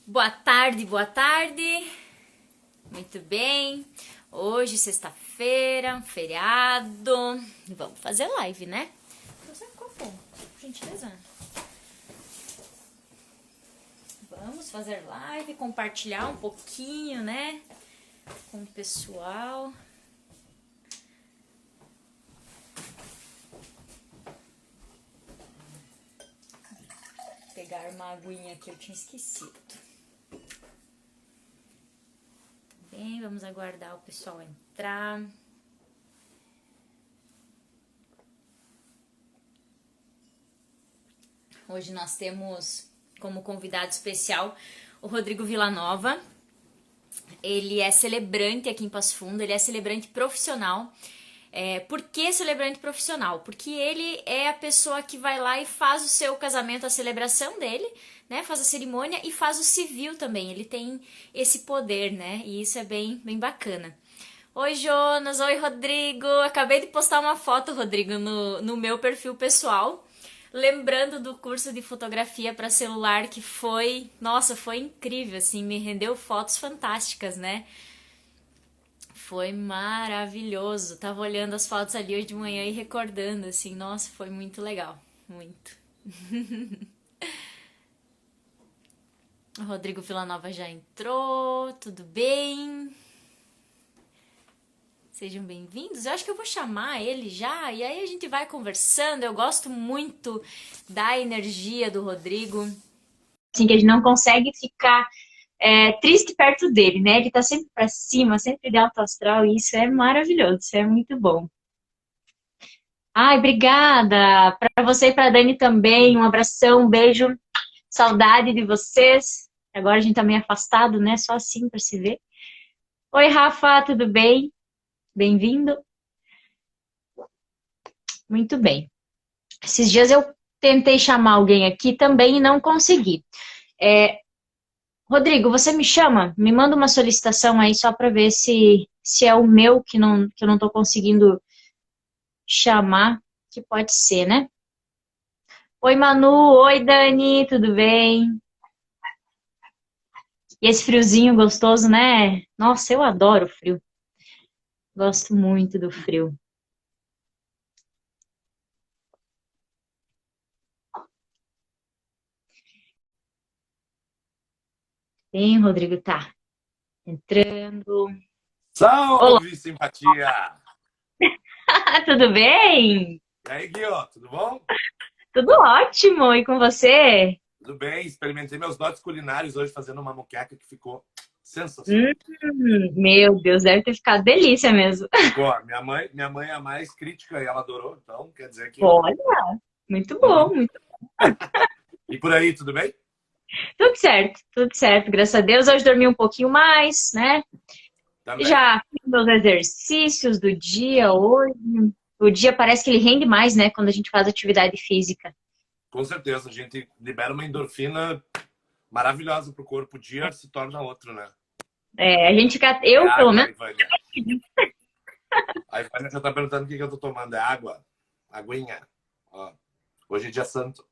Boa tarde, boa tarde. Muito bem. Hoje, sexta-feira, feriado. Vamos fazer live, né? Você ficou bom, por gentileza. Vamos fazer live, compartilhar um pouquinho, né? Com o pessoal. Vou pegar uma aguinha que eu tinha esquecido. Bem, vamos aguardar o pessoal entrar. Hoje nós temos como convidado especial o Rodrigo Villanova. Ele é celebrante aqui em Passo Fundo, ele é celebrante profissional. Por que celebrante profissional? Porque ele é a pessoa que vai lá e faz o seu casamento, a celebração dele, né? Faz a cerimônia e faz o civil também. Ele tem esse poder, né? E isso é bem, bem bacana. Oi, Jonas. Oi, Rodrigo. Acabei de postar uma foto, Rodrigo, no meu perfil pessoal. Lembrando do curso de fotografia para celular que foi, nossa, foi incrível, assim, me rendeu fotos fantásticas, né? Foi maravilhoso. Tava olhando as fotos ali hoje de manhã e recordando, assim, nossa, foi muito legal. Muito. O Rodrigo Villanova já entrou, tudo bem? Sejam bem-vindos. Eu acho que eu vou chamar ele já e aí a gente vai conversando. Eu gosto muito da energia do Rodrigo. Assim, que a gente não consegue ficar triste perto dele, né? Ele tá sempre pra cima, sempre de alto astral e isso é maravilhoso, isso é muito bom. Ai, obrigada. Para você e para Dani também, um abração, um beijo. Saudade de vocês. Agora a gente tá meio afastado, né? Só assim para se ver. Oi, Rafa, tudo bem? Bem-vindo. Muito bem. Esses dias eu tentei chamar alguém aqui também e não consegui. Rodrigo, você me chama? Me manda uma solicitação aí só para ver se é o meu que eu não tô conseguindo chamar, que pode ser, né? Oi, Manu. Oi, Dani. Tudo bem? E esse friozinho gostoso, né? Nossa, eu adoro frio. Gosto muito do frio. Bem, Rodrigo, tá entrando. Olá, Salve, simpatia! tudo bem? E aí, Guio, tudo bom? Tudo ótimo. E com você? Tudo bem, experimentei meus dotes culinários hoje fazendo uma moqueca que ficou sensacional. Meu Deus, deve ter ficado delícia mesmo. Ficou, minha mãe é a mais crítica e ela adorou, então quer dizer que... Olha, muito bom, Uhum. muito. E por aí, tudo bem? Tudo certo, graças a Deus. Hoje dormi um pouquinho mais, né? Também. Já fiz meus exercícios do dia hoje. O dia parece que ele rende mais, né, quando a gente faz atividade física. Com certeza, a gente libera uma endorfina maravilhosa pro corpo, o dia se torna outro, né? É, a gente fica, É eu pelo água, menos, Ivânia. A Ivânia já tá perguntando o que eu tô tomando. É água, aguinha. Ó, hoje é dia santo.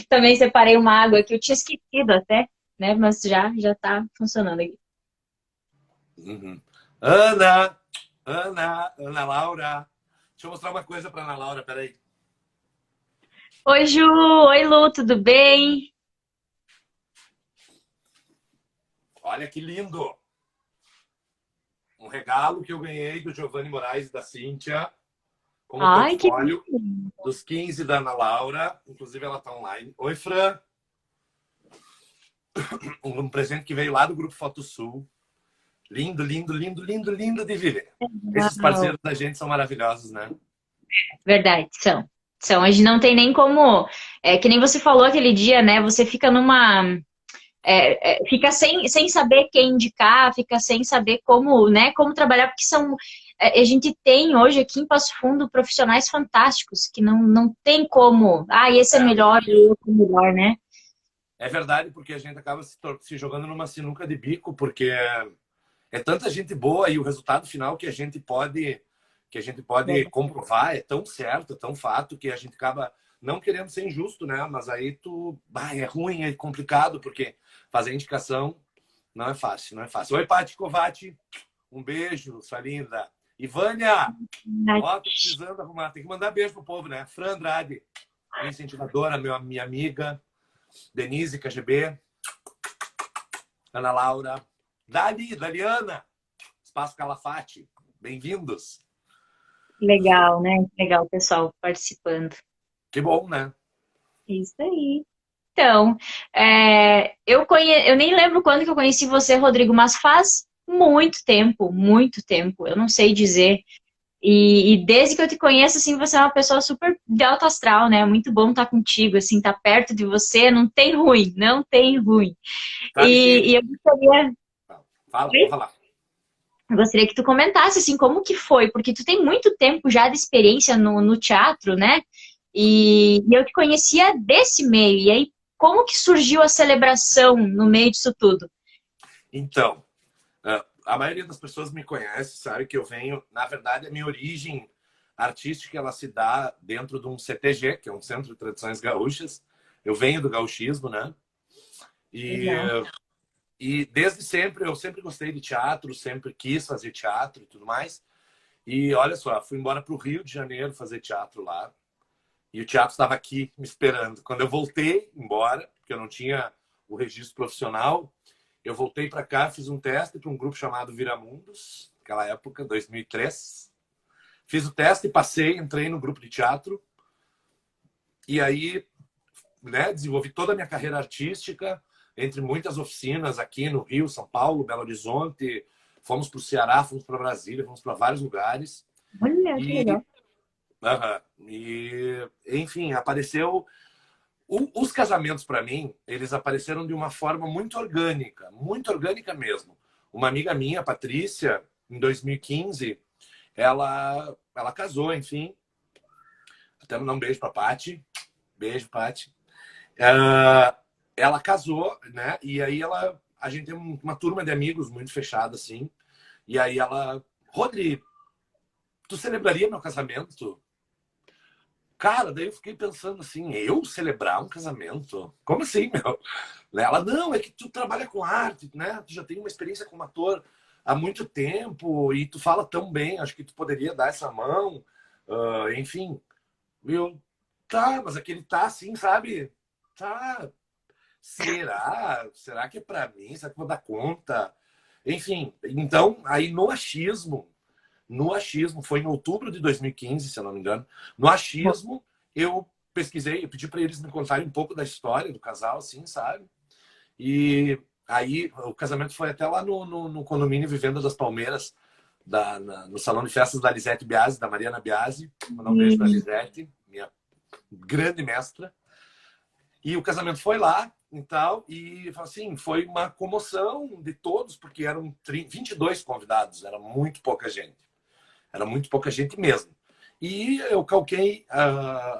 também separei uma água que eu tinha esquecido até, né, mas já tá funcionando aqui. Uhum. Ana Laura. Deixa eu mostrar uma coisa para Ana Laura, peraí. Oi, Ju, oi, Lu, tudo bem? Olha que lindo! Um regalo que eu ganhei do Giovanni Moraes e da Cíntia, como Ai, que portfólio lindo. dos 15 da Ana Laura. Inclusive, ela está online. Oi, Fran. Um presente que veio lá do Grupo Foto Sul. Lindo, lindo, lindo, lindo, lindo de viver. Esses Uau. parceiros da gente são maravilhosos, né? Verdade, são. São. A gente não tem nem como. É, que nem você falou aquele dia, né? Você fica numa. Fica sem saber quem indicar, fica sem saber como, né, como trabalhar, porque são. A gente tem hoje aqui em Passo Fundo profissionais fantásticos que não tem como. Ah, esse é É, melhor e outro é melhor, né? é verdade, porque a gente acaba se jogando numa sinuca de bico, porque é tanta gente boa e o resultado final que a gente pode comprovar é tão certo, é tão fato que a gente acaba não querendo ser injusto, né? Mas aí é ruim, é complicado, porque fazer indicação não é fácil, não é fácil. Oi, Paty Covatti, um beijo, sua linda. Ivânia, ó, tô precisando arrumar, tem que mandar beijo pro povo, né? Fran Andrade, minha incentivadora, minha amiga, Denise KGB, Ana Laura, Daliana, Espaço Calafate, bem-vindos. Legal, né? Legal o pessoal participando. Que bom, né? Isso aí. Então, eu nem lembro quando que eu conheci você, Rodrigo, mas faz muito tempo, muito tempo. Eu não sei dizer. E desde que eu te conheço, assim, você é uma pessoa super de alto astral, né? Muito bom estar contigo, assim, estar perto de você, não tem ruim, não tem ruim. Sabe E que... eu gostaria, Fala, pode falar. eu gostaria que tu comentasse, assim, como que foi, porque tu tem muito tempo já de experiência no teatro, né? E eu te conhecia desse meio, e aí como que surgiu a celebração no meio disso tudo? Então, a maioria das pessoas me conhece, sabe que eu venho... Na verdade, a minha origem artística, ela se dá dentro de um CTG, que é um Centro de Tradições Gaúchas. Eu venho do gauchismo, né? E, Legal. e desde sempre, eu sempre gostei de teatro, sempre quis fazer teatro e tudo mais. E olha só, fui embora para o Rio de Janeiro fazer teatro lá. E o teatro estava aqui me esperando. Quando eu voltei embora, porque eu não tinha o registro profissional, eu voltei para cá, fiz um teste para um grupo chamado Viramundos, naquela época, 2003. Fiz o teste, passei, entrei no grupo de teatro. E aí, né, desenvolvi toda a minha carreira artística, entre muitas oficinas aqui no Rio, São Paulo, Belo Horizonte. Fomos para o Ceará, fomos para Brasília, fomos para vários lugares. Olha, que E, legal. enfim, apareceu... Os casamentos, para mim, eles apareceram de uma forma muito orgânica mesmo. Uma amiga minha, Patrícia, em 2015, ela casou, enfim. Até mandar um beijo para a Paty. Beijo, Paty. Ela casou, né? E aí a gente tem uma turma de amigos muito fechada, assim. E aí Rodri, tu celebraria meu casamento? Cara, daí eu fiquei pensando assim, eu celebrar um casamento? Como assim, meu? Ela, não, é que tu trabalha com arte, né? Tu já tem uma experiência como ator há muito tempo e tu fala tão bem, acho que tu poderia dar essa mão. Enfim, eu, tá, mas aquele tá assim, sabe? Tá, será? Será que é pra mim? Será que eu vou dar conta? Enfim, então, aí no achismo, foi em outubro de 2015, se eu não me engano. No achismo, eu pesquisei, eu pedi para eles me contarem um pouco da história do casal, assim, sabe? E aí o casamento foi até lá no condomínio Vivenda das Palmeiras, no salão de festas da Lisete Biasi, da Mariana Biasi. Vou mandar um beijo para a Lisete, minha grande mestra. E o casamento foi lá e tal, e assim, foi uma comoção de todos, porque eram 22 convidados, era muito pouca gente. Era muito pouca gente mesmo. E eu calquei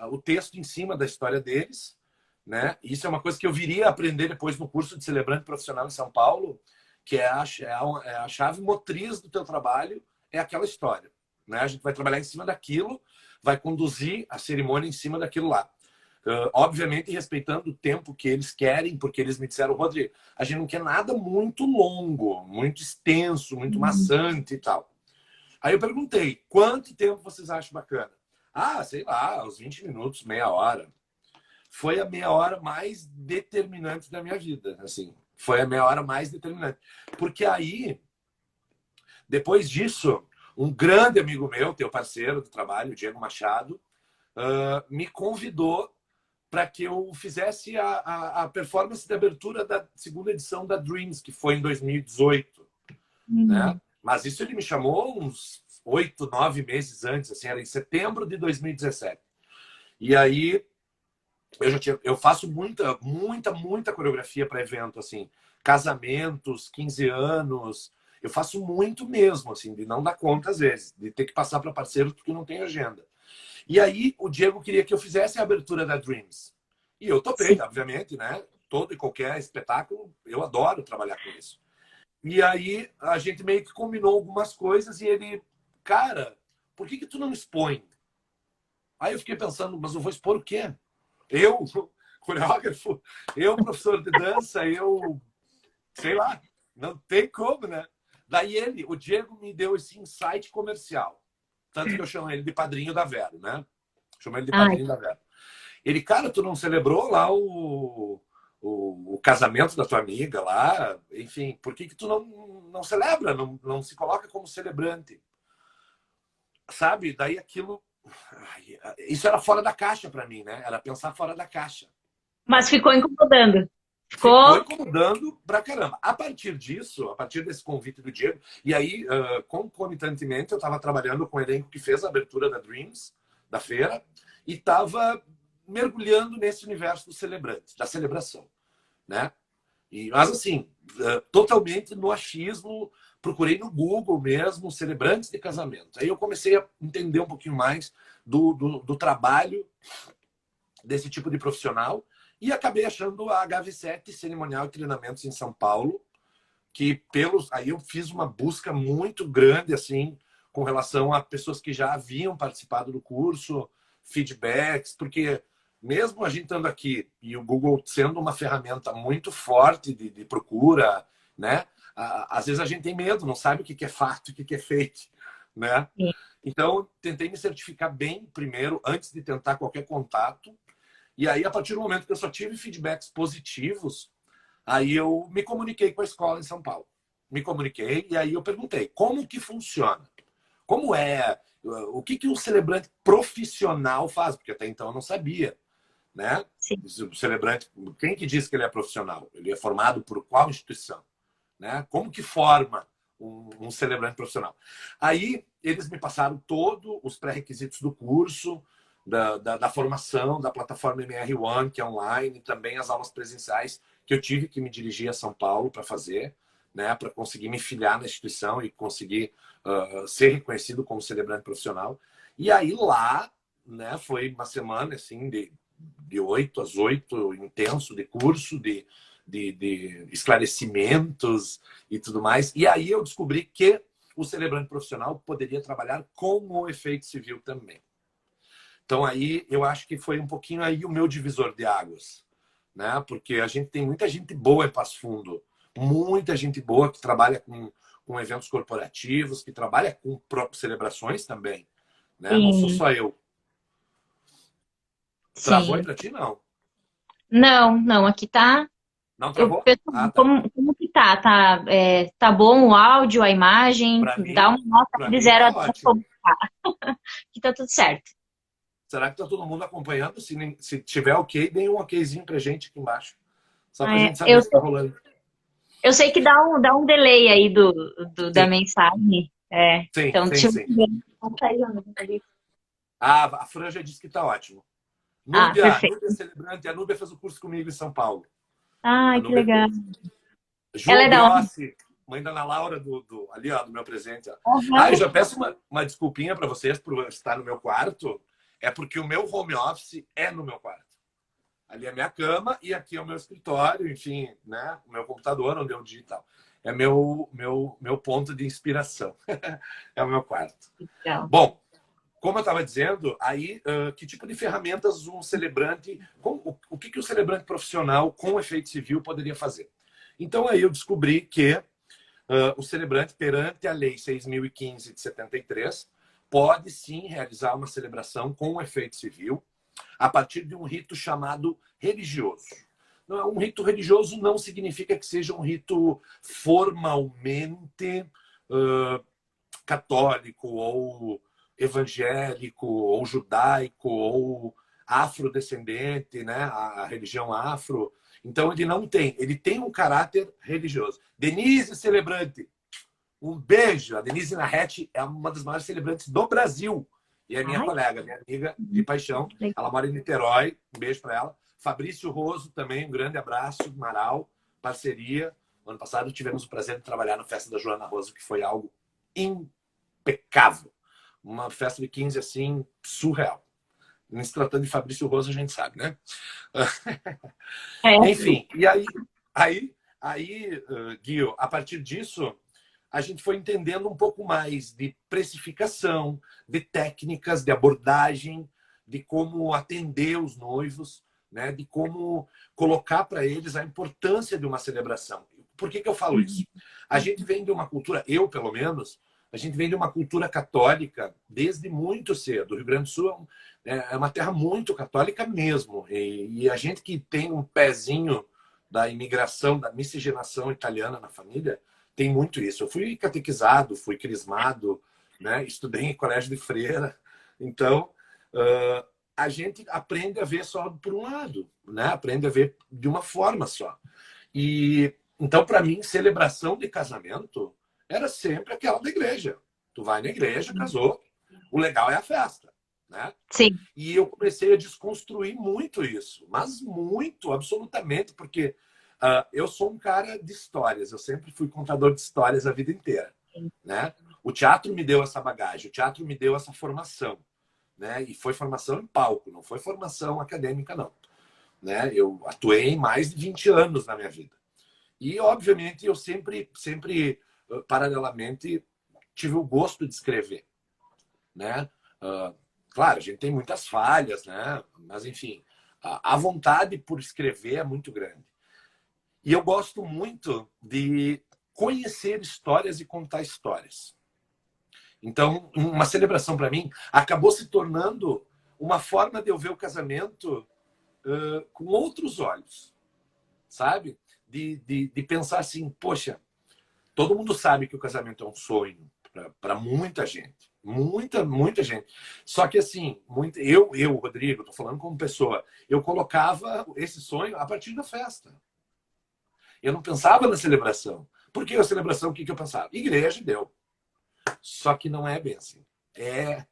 o texto em cima da história deles, né? Isso é uma coisa que eu viria a aprender depois no curso de celebrante profissional em São Paulo, que é a chave motriz do teu trabalho, é aquela história, né? A gente vai trabalhar em cima daquilo, vai conduzir a cerimônia em cima daquilo lá. Obviamente respeitando o tempo que eles querem, porque eles me disseram, Rodrigo, a gente não quer nada muito longo, muito extenso, muito maçante e tal. Aí eu perguntei, quanto tempo vocês acham bacana? Ah, sei lá, uns 20 minutos, meia hora. Foi a meia hora mais determinante da minha vida, assim. Foi a meia hora mais determinante. Porque aí, depois disso, um grande amigo meu, teu parceiro do trabalho, o Diego Machado, me convidou para que eu fizesse a performance de abertura da segunda edição da Dreams, que foi em 2018, né? Mas isso ele me chamou uns 8, 9 meses antes, assim, era em setembro de 2017. E aí eu faço muita coreografia para evento, assim, casamentos, 15 anos. Eu faço muito mesmo, assim, de não dar conta às vezes, de ter que passar para parceiro porque não tem agenda. E aí o Diego queria que eu fizesse a abertura da Dreams. E eu topei, Sim. obviamente, né? Todo e qualquer espetáculo, eu adoro trabalhar com isso. E aí a gente meio que combinou algumas coisas e ele, cara, por que tu não expõe? Aí eu fiquei pensando, mas eu vou expor o quê? Eu, coreógrafo, eu, professor de dança, eu, sei lá, não tem como, né? Daí o Diego me deu esse insight comercial. Tanto que eu chamo ele de padrinho da Vero, né? Chamo ele de Ai, padrinho da Vero. Ele, cara, tu não celebrou lá o casamento da tua amiga lá? Enfim, por que tu não celebra, não se coloca como celebrante? Sabe? Daí aquilo... Isso era fora da caixa para mim, né? Era pensar fora da caixa. mas ficou incomodando. Ficou Ficou. incomodando pra caramba. A partir disso, a partir desse convite do Diego, e aí, concomitantemente, eu estava trabalhando com o elenco que fez a abertura da Dreams, da feira, e estava mergulhando nesse universo do celebrante, da celebração, né? Mas assim, totalmente no achismo, procurei no Google mesmo, celebrantes de casamento. Aí eu comecei a entender um pouquinho mais do trabalho desse tipo de profissional e acabei achando a HV7 Cerimonial e Treinamentos em São Paulo, que aí eu fiz uma busca muito grande assim com relação a pessoas que já haviam participado do curso, feedbacks, porque mesmo a gente estando aqui e o Google sendo uma ferramenta muito forte de procura, né? Às vezes a gente tem medo, não sabe o que é fato, o que é fake, né? Então, tentei me certificar bem primeiro, antes de tentar qualquer contato. E aí, a partir do momento que eu só tive feedbacks positivos, aí eu me comuniquei com a escola em São Paulo. Me comuniquei e aí eu perguntei, como que funciona? Como é? O que um celebrante profissional faz? Porque até então eu não sabia, né? Sim. O celebrante, quem que diz que ele é profissional? Ele é formado por qual instituição? Né? Como que forma um celebrante profissional? Aí eles me passaram todos os pré-requisitos do curso, da formação, da plataforma MR1, que é online, e também as aulas presenciais que eu tive que me dirigir a São Paulo para fazer, né, para conseguir me filiar na instituição e conseguir ser reconhecido como celebrante profissional. E aí lá, né, foi uma semana assim de 8 às 8, intenso de curso, de esclarecimentos e tudo mais. E aí eu descobri que o celebrante profissional poderia trabalhar com o efeito civil também. Então aí eu acho que foi um pouquinho aí o meu divisor de águas, né? Porque a gente tem muita gente boa em Passo Fundo, muita gente boa que trabalha com eventos corporativos, que trabalha com próprias celebrações também, né? Não sou Sim, só eu. Travou aí sim. para ti, não? Não, não, aqui tá. Não Eu, travou? pessoal, Ah, tá. como que tá? Tá bom o áudio, a imagem? Dá uma nota Para de mim zero a tá 10 ótimo. como tá. Que tá tudo certo. Será que tá todo mundo acompanhando? Se tiver ok, dê um okzinho pra gente aqui embaixo. Só pra É, gente saber se tá rolando. eu sei que dá um delay aí da Sim, mensagem. É, sim, então, sim, deixa eu sim. ver. Tá aí, Ana, tá aí. A Fran já disse que tá ótimo. Ah, perfeito. Núbia é celebrante. A Núbia fez o curso comigo em São Paulo. A Ai, que Núbia legal. fez. Ela Ju é da onde? Grossi, mãe da Ana Laura, ali, ó, do meu presente. Ó. Ah, eu Aham. já peço uma desculpinha para vocês por estar no meu quarto. É porque o meu home office é no meu quarto. Ali é a minha cama e aqui é o meu escritório, enfim, né? O meu computador, onde eu digital. É meu ponto de inspiração. É o meu quarto. Legal. Bom, como eu estava dizendo, aí que tipo de ferramentas um celebrante, o que o celebrante profissional com efeito civil poderia fazer? Então aí eu descobri que o celebrante, perante a Lei 6.015 de 73, pode sim realizar uma celebração com efeito civil a partir de um rito chamado religioso. Um rito religioso não significa que seja um rito formalmente católico ou evangélico ou judaico ou afrodescendente, né? A religião afro. Então ele tem um caráter religioso. Denise Celebrante, um beijo. A Denise Narrete é uma das maiores celebrantes do Brasil. E é minha Ai, colega, minha amiga de paixão. Ela mora em Niterói. Um beijo para ela. Fabrício Roso também, um grande abraço. Maral, parceria. No ano passado tivemos o prazer de trabalhar na festa da Joana Roso, que foi algo impecável. Uma festa de 15 assim, surreal. Se tratando de Fabrício Roso, a gente sabe, né? é. Enfim, e aí, Guio, a partir disso, a gente foi entendendo um pouco mais de precificação, de técnicas, de abordagem, de como atender os noivos, né, de como colocar para eles a importância de uma celebração. Por que eu falo isso? A gente vem de uma cultura, eu pelo menos, a gente vem de uma cultura católica desde muito cedo. O Rio Grande do Sul é uma terra muito católica mesmo. E a gente que tem um pezinho da imigração, da miscigenação italiana na família, tem muito isso. Eu fui catequizado, fui crismado, né? Estudei em colégio de freira. Então, a gente aprende a ver só por um lado, né? Aprende a ver de uma forma só. E então, para mim, celebração de casamento era sempre aquela da igreja. Tu vai na igreja, casou, o legal é a festa, né? Sim. E eu comecei a desconstruir muito isso, mas muito, absolutamente, porque eu sou um cara de histórias, eu sempre fui contador de histórias a vida inteira, né? O teatro me deu essa bagagem, o teatro me deu essa formação, né? E foi formação em palco, não foi formação acadêmica, não, né? Eu atuei mais de 20 anos na minha vida. E, obviamente, eu sempre, paralelamente, tive o gosto de escrever, né? Claro, a gente tem muitas falhas, né? Mas, enfim, a vontade por escrever é muito grande. E eu gosto muito de conhecer histórias e contar histórias. Então, uma celebração para mim acabou se tornando uma forma de eu ver o casamento com outros olhos, sabe? De pensar assim, poxa, todo mundo sabe que o casamento é um sonho para muita gente. Muita gente. Só que assim, eu, Rodrigo, estou falando como pessoa, eu colocava esse sonho a partir da festa. Eu não pensava na celebração. Por que a celebração? O que eu pensava? Igreja, deu. Só que não é bem assim. É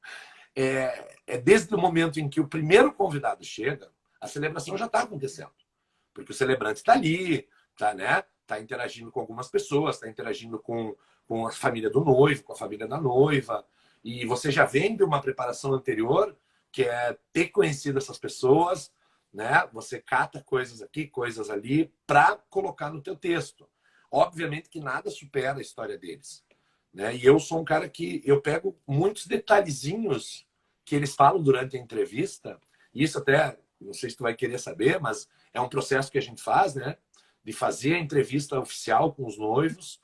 desde o momento em que o primeiro convidado chega, a celebração já está acontecendo. Porque o celebrante está ali, tá interagindo com algumas pessoas, está interagindo com a família do noivo, com a família da noiva. E você já vem de uma preparação anterior, que é ter conhecido essas pessoas, né? Você cata coisas aqui, coisas ali, para colocar no teu texto. Obviamente que nada supera a história deles, né? E eu sou um cara que eu pego muitos detalhezinhos que eles falam durante a entrevista, e isso até, não sei se tu vai querer saber, mas é um processo que a gente faz, né? De fazer a entrevista oficial com os noivos,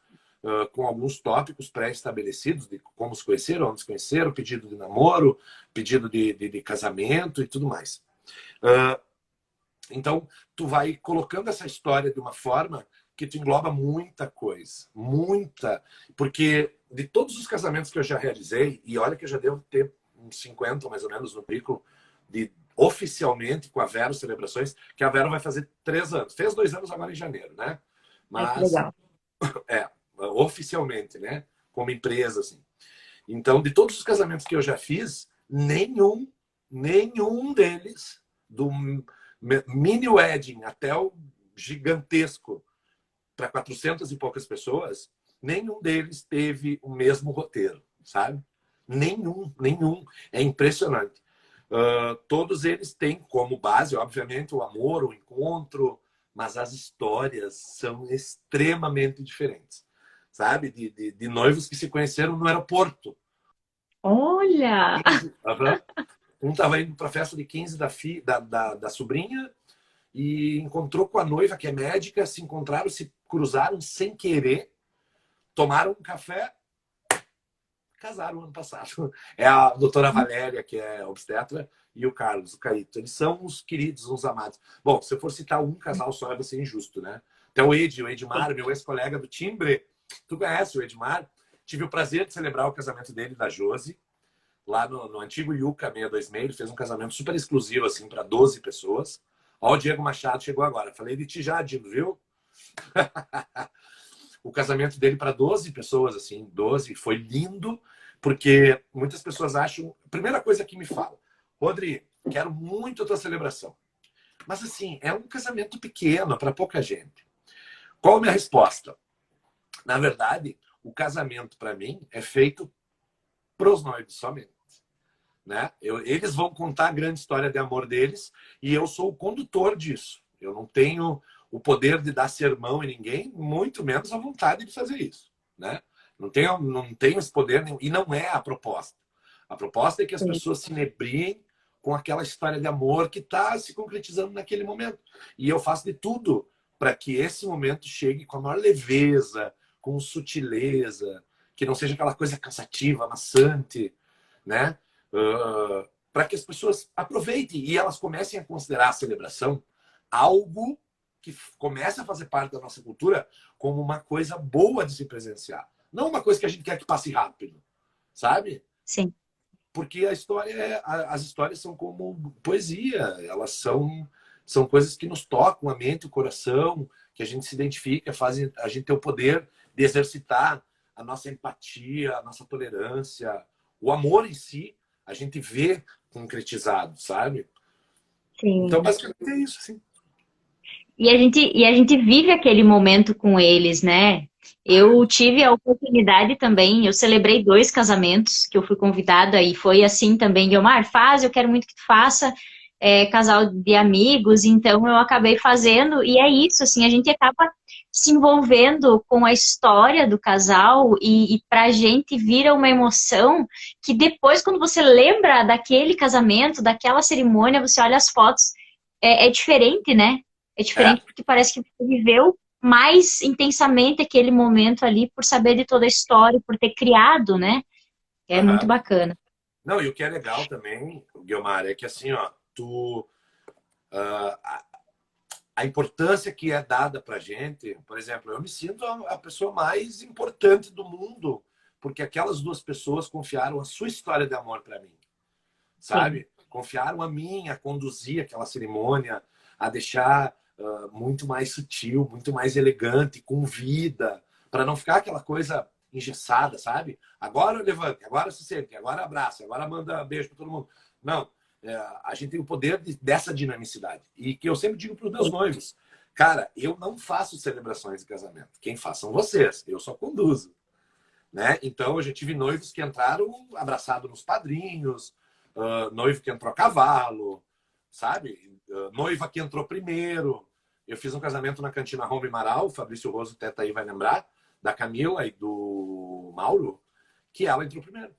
com alguns tópicos pré-estabelecidos de como se conheceram, onde se conheceram, pedido de namoro, pedido de casamento e tudo mais. Então, tu vai colocando essa história de uma forma que tu engloba muita coisa. Muita. Porque de todos os casamentos que eu já realizei, e olha que eu já devo ter uns 50 mais ou menos no currículo, oficialmente com a Vero Celebrações, que a Vero vai fazer 3 anos. Fez 2 anos agora em janeiro, né? Mas, legal. Oficialmente, né? Como empresa, assim. Então, de todos os casamentos que eu já fiz, nenhum deles, do mini wedding até o gigantesco para 400 e poucas pessoas, nenhum deles teve o mesmo roteiro, sabe? Nenhum. É impressionante. Todos eles têm como base, obviamente, o amor, o encontro, mas as histórias são extremamente diferentes, sabe? De noivos que se conheceram no aeroporto. Olha! Um estava indo para a festa de 15 da sobrinha e encontrou com a noiva, que é médica, se encontraram, se cruzaram sem querer, tomaram um café, casaram ano passado. É a doutora Valéria, que é obstetra, e o Carlos, o Caíto. Eles são uns queridos, uns amados. Bom, se eu for citar um casal só, vai ser injusto, né? Até o Edmar, meu ex-colega do Timbre, tu conhece o Edmar? Tive o prazer de celebrar o casamento dele e da Josi, lá no antigo Yuca 626. Ele fez um casamento super exclusivo, assim, para 12 pessoas. Ó, o Diego Machado chegou agora. Falei de ti já, Dino, viu? O casamento dele para 12 pessoas, assim, 12. Foi lindo, porque muitas pessoas acham... Primeira coisa que me falam, Rodrigo, quero muito a tua celebração. Mas, assim, é um casamento pequeno, para pouca gente. Qual a minha resposta? Na verdade, o casamento, para mim, é feito para os noivos somente. Né? Eles vão contar a grande história de amor deles e eu sou o condutor disso. Eu não tenho o poder de dar sermão em ninguém, muito menos a vontade de fazer isso. Né? Não tenho esse poder e não é a proposta. A proposta é que as pessoas se inebriem com aquela história de amor que está se concretizando naquele momento. E eu faço de tudo para que esse momento chegue com a maior leveza, com sutileza, que não seja aquela coisa cansativa, maçante, né? Para que as pessoas aproveitem e elas comecem a considerar a celebração algo que comece a fazer parte da nossa cultura como uma coisa boa de se presenciar. Não uma coisa que a gente quer que passe rápido, sabe? Sim. Porque as histórias são como poesia, elas são coisas que nos tocam a mente, o coração, que a gente se identifica, fazem a gente ter o poder de exercitar a nossa empatia, a nossa tolerância, o amor em si, a gente vê concretizado, sabe? Sim. Então, basicamente é isso, assim. E a gente vive aquele momento com eles, né? Eu tive a oportunidade também, eu celebrei 2 casamentos que eu fui convidada e foi assim também, Guilmar, faz, eu quero muito que tu faça, casal de amigos, então eu acabei fazendo, e é isso, assim, a gente acaba se envolvendo com a história do casal e pra gente vira uma emoção que depois, quando você lembra daquele casamento, daquela cerimônia, você olha as fotos, é diferente, né? É diferente porque parece que você viveu mais intensamente aquele momento ali por saber de toda a história, por ter criado, né? É muito bacana. Não, e o que é legal também, Guilmar, é que assim, ó, a importância que é dada pra gente, por exemplo, eu me sinto a pessoa mais importante do mundo, porque aquelas 2 pessoas confiaram a sua história de amor para mim, sabe? Sim. Confiaram a mim a conduzir aquela cerimônia, a deixar muito mais sutil, muito mais elegante, com vida, para não ficar aquela coisa engessada, sabe? Agora levante, agora se sente, agora abraça, agora manda beijo para todo mundo. Não, a gente tem o poder dessa dinamicidade. E que eu sempre digo para os meus noivos, cara, eu não faço celebrações de casamento. Quem faz são vocês, eu só conduzo. Né? Então, eu já tive noivos que entraram abraçados nos padrinhos, noivo que entrou a cavalo, sabe? Noiva que entrou primeiro. Eu fiz um casamento na Cantina Home Marau, o Fabrício Roso até tá aí vai lembrar, da Camila e do Mauro, que ela entrou primeiro.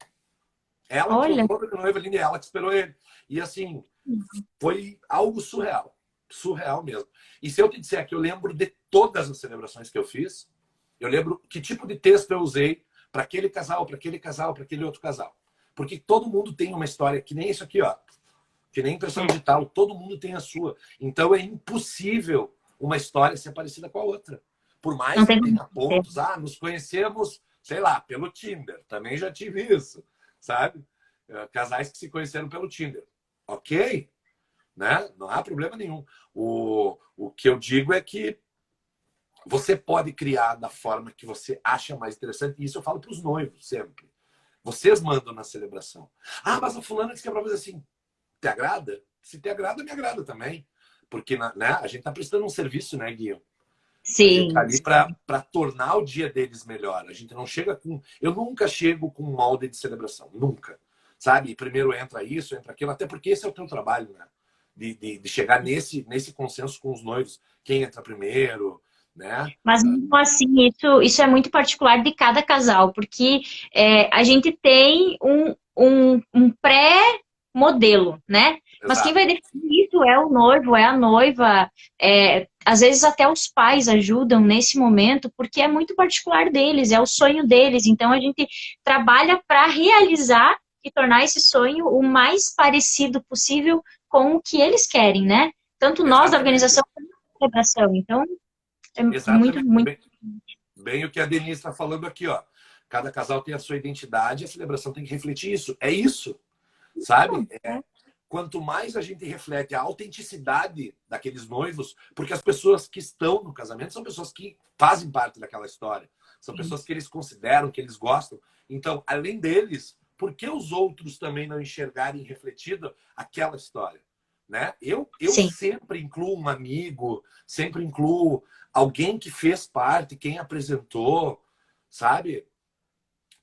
Ela entrou a noiva linda, ela que esperou ele. E assim, foi algo surreal. Surreal mesmo. E se eu te disser que eu lembro de todas as celebrações que eu fiz, eu lembro que tipo de texto eu usei para aquele casal, para aquele casal, para aquele outro casal. Porque todo mundo tem uma história, que nem isso aqui, ó. Que nem impressão digital, todo mundo tem a sua. Então é impossível uma história ser parecida com a outra. Por mais que tenha pontos, nos conhecemos, sei lá, pelo Tinder. Também já tive isso, sabe? Casais que se conheceram pelo Tinder. Ok, né? Não há problema nenhum. O que eu digo é que você pode criar da forma que você acha mais interessante. E isso eu falo para os noivos sempre. Vocês mandam na celebração. Mas a fulana disse que é para fazer assim. Te agrada? Se te agrada, me agrada também. Porque né, a gente está prestando um serviço, né, Guilherme? Sim. A gente tá ali para tornar o dia deles melhor. A gente não chega com... Eu nunca chego com um molde de celebração. Nunca. Sabe? Primeiro entra isso, entra aquilo. Até porque esse é o teu trabalho, né? De chegar nesse consenso com os noivos. Quem entra primeiro, né? Mas mesmo assim, isso é muito particular de cada casal. Porque a gente tem um pré-modelo, né? Mas quem vai definir isso é o noivo, é a noiva. Às vezes até os pais ajudam nesse momento, porque é muito particular deles, é o sonho deles. Então a gente trabalha para realizar e tornar esse sonho o mais parecido possível com o que eles querem, né? Tanto nós da organização quanto a celebração. Então, é muito... Bem o que a Denise está falando aqui, ó. Cada casal tem a sua identidade, a celebração tem que refletir isso. É isso, sabe? Quanto mais a gente reflete a autenticidade daqueles noivos, porque as pessoas que estão no casamento são pessoas que fazem parte daquela história. São pessoas que eles consideram, que eles gostam. Então, além deles, por que os outros também não enxergarem refletido aquela história? Né? Eu sempre incluo um amigo, sempre incluo alguém que fez parte, quem apresentou, sabe?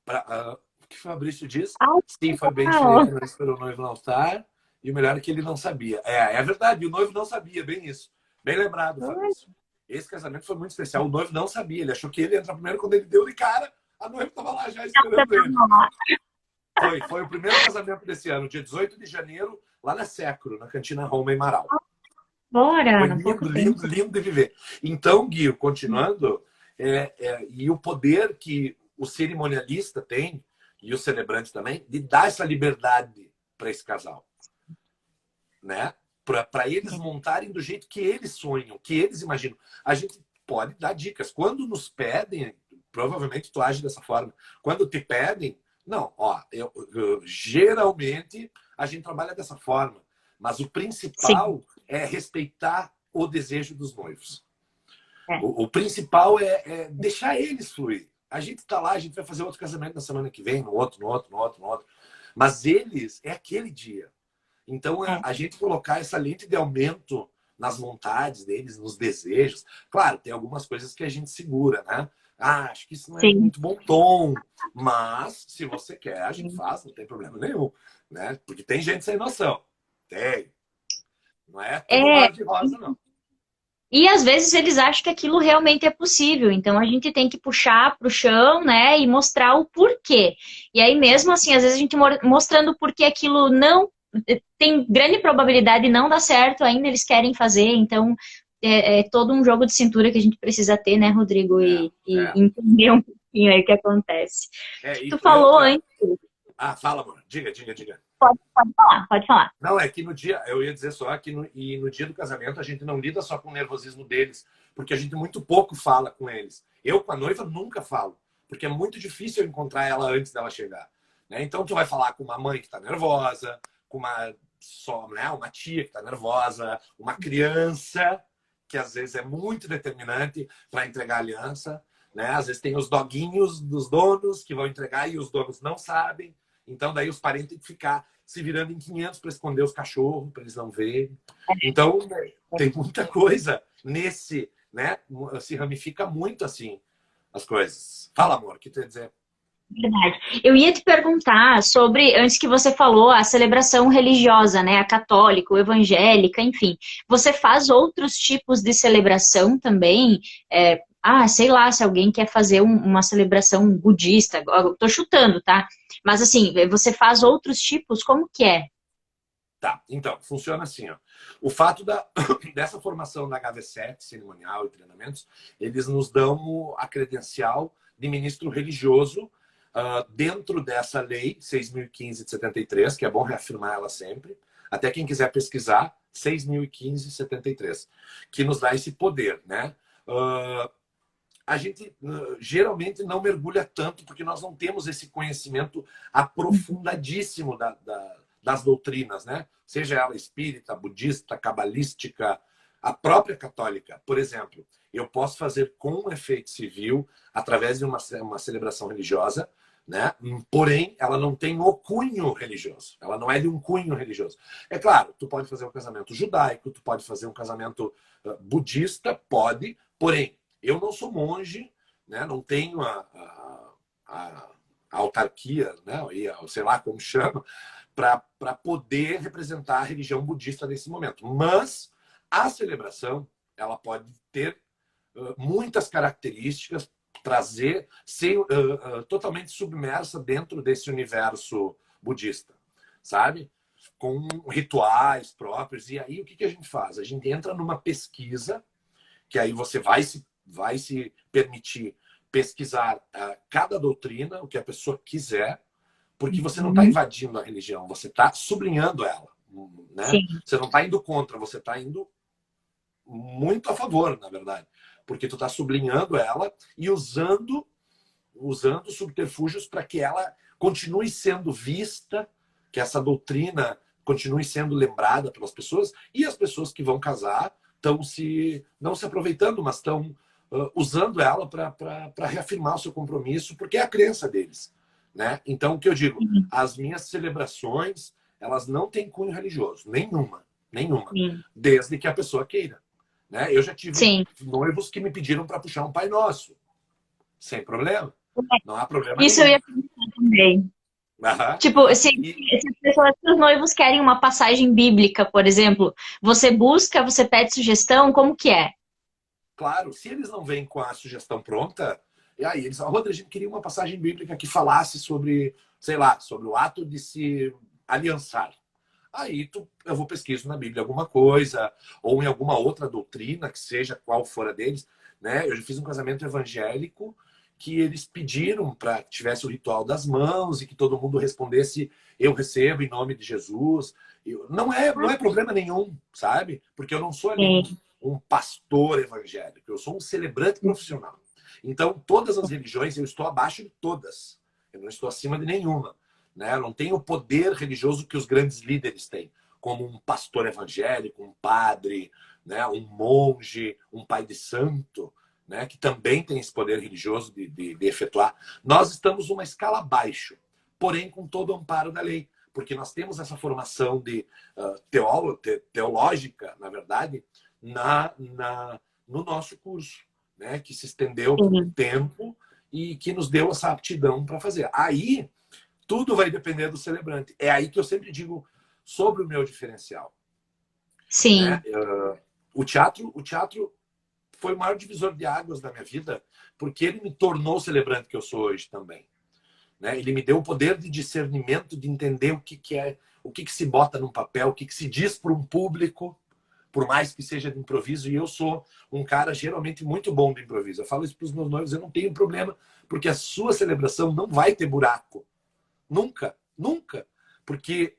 O que o Fabrício diz? Sim, foi bem diferente, não esperou o noivo no altar. E o melhor é que ele não sabia. É verdade, o noivo não sabia, bem isso. Bem lembrado, Fabrício. Esse casamento foi muito especial. O noivo não sabia, ele achou que ele ia entrar primeiro. Quando ele deu de cara, a noiva estava lá já esperando ele. Foi o primeiro casamento desse ano, dia 18 de janeiro, lá na Secro, na Cantina Roma em Marau. Bora, Foi no pouco lindo, tempo. lindo, lindo de viver. Então, Gui, continuando, e o poder que o cerimonialista tem, e o celebrante também, de dar essa liberdade para esse casal, né? Para eles montarem do jeito que eles sonham, que eles imaginam. A gente pode dar dicas. Quando nos pedem, provavelmente tu age dessa forma. Quando te pedem, não, ó, geralmente a gente trabalha dessa forma. Mas o Sim, principal é respeitar o desejo dos noivos. é, O principal é deixar eles fluir. A gente está lá, a gente vai fazer outro casamento na semana que vem, no outro, no outro, no outro, no outro. Mas eles, é aquele dia. Então, é. a gente colocar essa lente de aumento nas vontades deles, nos desejos. Claro, tem algumas coisas que a gente segura, né? Ah, acho que isso não é Sim, muito bom tom. Mas, se você quer, a gente sim. faz, não tem problema nenhum. Né? Porque tem gente sem noção. Tem. Não é tudo É, mar de rosa, não. e às vezes eles acham que aquilo realmente é possível, então a gente tem que puxar para o chão, né, e mostrar o porquê. E aí mesmo assim, às vezes a gente mostrando o porquê aquilo não tem grande probabilidade de não dar certo, ainda eles querem fazer, então é todo um jogo de cintura que a gente precisa ter, né, Rodrigo, É, e é. entender um pouquinho aí o que acontece. E, Tu e falou outra. antes, Ah, fala, amor. Diga, diga, diga. pode falar, pode falar. Não, é que no dia, eu ia dizer só que no dia do casamento a gente não lida só com o nervosismo deles, porque a gente muito pouco fala com eles. Eu com a noiva nunca falo, porque é muito difícil eu encontrar ela antes dela chegar. Né? Então tu vai falar com uma mãe que está nervosa, com uma tia que está nervosa, uma criança que às vezes é muito determinante para entregar a aliança. Né? Às vezes tem os doguinhos dos donos que vão entregar e os donos não sabem. Então daí os parentes têm que ficar se virando em 500 para esconder os cachorros, para eles não verem. Então, tem muita coisa nesse, né? Se ramifica muito assim as coisas. Fala, amor, o que tu ia dizer? Verdade. Eu ia te perguntar sobre, antes que você falou, a celebração religiosa, né? A católica, o evangélica, enfim. Você faz outros tipos de celebração também? Sei lá, se alguém quer fazer uma celebração budista, eu tô chutando, tá? Mas assim, você faz outros tipos, como que é? Tá, então, funciona assim, ó. O fato dessa formação da HV7, cerimonial e treinamentos, eles nos dão a credencial de ministro religioso dentro dessa lei 6.015 de 73, que é bom reafirmar ela sempre. Até quem quiser pesquisar, 6.015 de 73, que nos dá esse poder, né? A gente geralmente não mergulha tanto porque nós não temos esse conhecimento aprofundadíssimo das doutrinas, né? Seja ela espírita, budista, cabalística, a própria católica. Por exemplo, eu posso fazer com efeito civil através de uma celebração religiosa, né? Porém, ela não tem o cunho religioso. Ela não é de um cunho religioso. É claro, tu pode fazer um casamento judaico, tu pode fazer um casamento budista, pode, porém, eu não sou monge, né? Não tenho a autarquia, né? Sei lá como chama, para poder representar a religião budista nesse momento. Mas a celebração ela pode ter muitas características, ser totalmente submersa dentro desse universo budista, sabe? Com rituais próprios. E aí o que a gente faz? A gente entra numa pesquisa, que aí você vai se permitir pesquisar cada doutrina, o que a pessoa quiser, porque você não está invadindo a religião, você está sublinhando ela. Né? Sim. Você não está indo contra, você está indo muito a favor, na verdade. Porque tu está sublinhando ela e usando subterfúgios para que ela continue sendo vista, que essa doutrina continue sendo lembrada pelas pessoas, e as pessoas que vão casar estão não se aproveitando, mas estão usando ela para reafirmar o seu compromisso, porque é a crença deles. Né? Então, o que eu digo, as minhas celebrações, elas não têm cunho religioso, nenhuma, Sim. desde que a pessoa queira. Né? Eu já tive Sim. noivos que me pediram para puxar um Pai Nosso, sem problema, não há problema Isso eu nenhum. ia perguntar também. Aham. Tipo, E, se os noivos querem uma passagem bíblica, por exemplo, você busca, você pede sugestão, como que é? claro, se eles não vêm com a sugestão pronta, e aí eles falam, Rodrigo, a gente queria uma passagem bíblica que falasse sobre, sei lá, sobre o ato de se aliançar. Aí eu vou pesquiso na Bíblia alguma coisa, ou em alguma outra doutrina, que seja qual for a deles, né? Eu já fiz um casamento evangélico que eles pediram para que tivesse o ritual das mãos e que todo mundo respondesse: eu recebo em nome de Jesus. Não é problema nenhum, sabe? Porque eu não sou ali um pastor evangélico, eu sou um celebrante profissional. Então, todas as religiões, eu estou abaixo de todas. Eu não estou acima de nenhuma. Né? Eu não tenho o poder religioso que os grandes líderes têm, como um pastor evangélico, um padre, né? Um monge, um pai de santo, né? Que também tem esse poder religioso de efetuar. Nós estamos uma escala abaixo, porém com todo o amparo da lei, porque nós temos essa formação teológica, na verdade, no nosso curso, né? Que se estendeu por um tempo e que nos deu essa aptidão para fazer. Aí, tudo vai depender do celebrante. É aí que eu sempre digo sobre o meu diferencial. Sim. Né? O teatro foi o maior divisor de águas da minha vida, porque ele me tornou o celebrante que eu sou hoje também. Né? Ele me deu o poder de discernimento, de entender o que é, o que se bota num papel, o que se diz para um público, por mais que seja de improviso. E eu sou um cara geralmente muito bom de improviso. Eu falo isso para os meus noivos, eu não tenho problema, porque a sua celebração não vai ter buraco. Nunca, nunca. Porque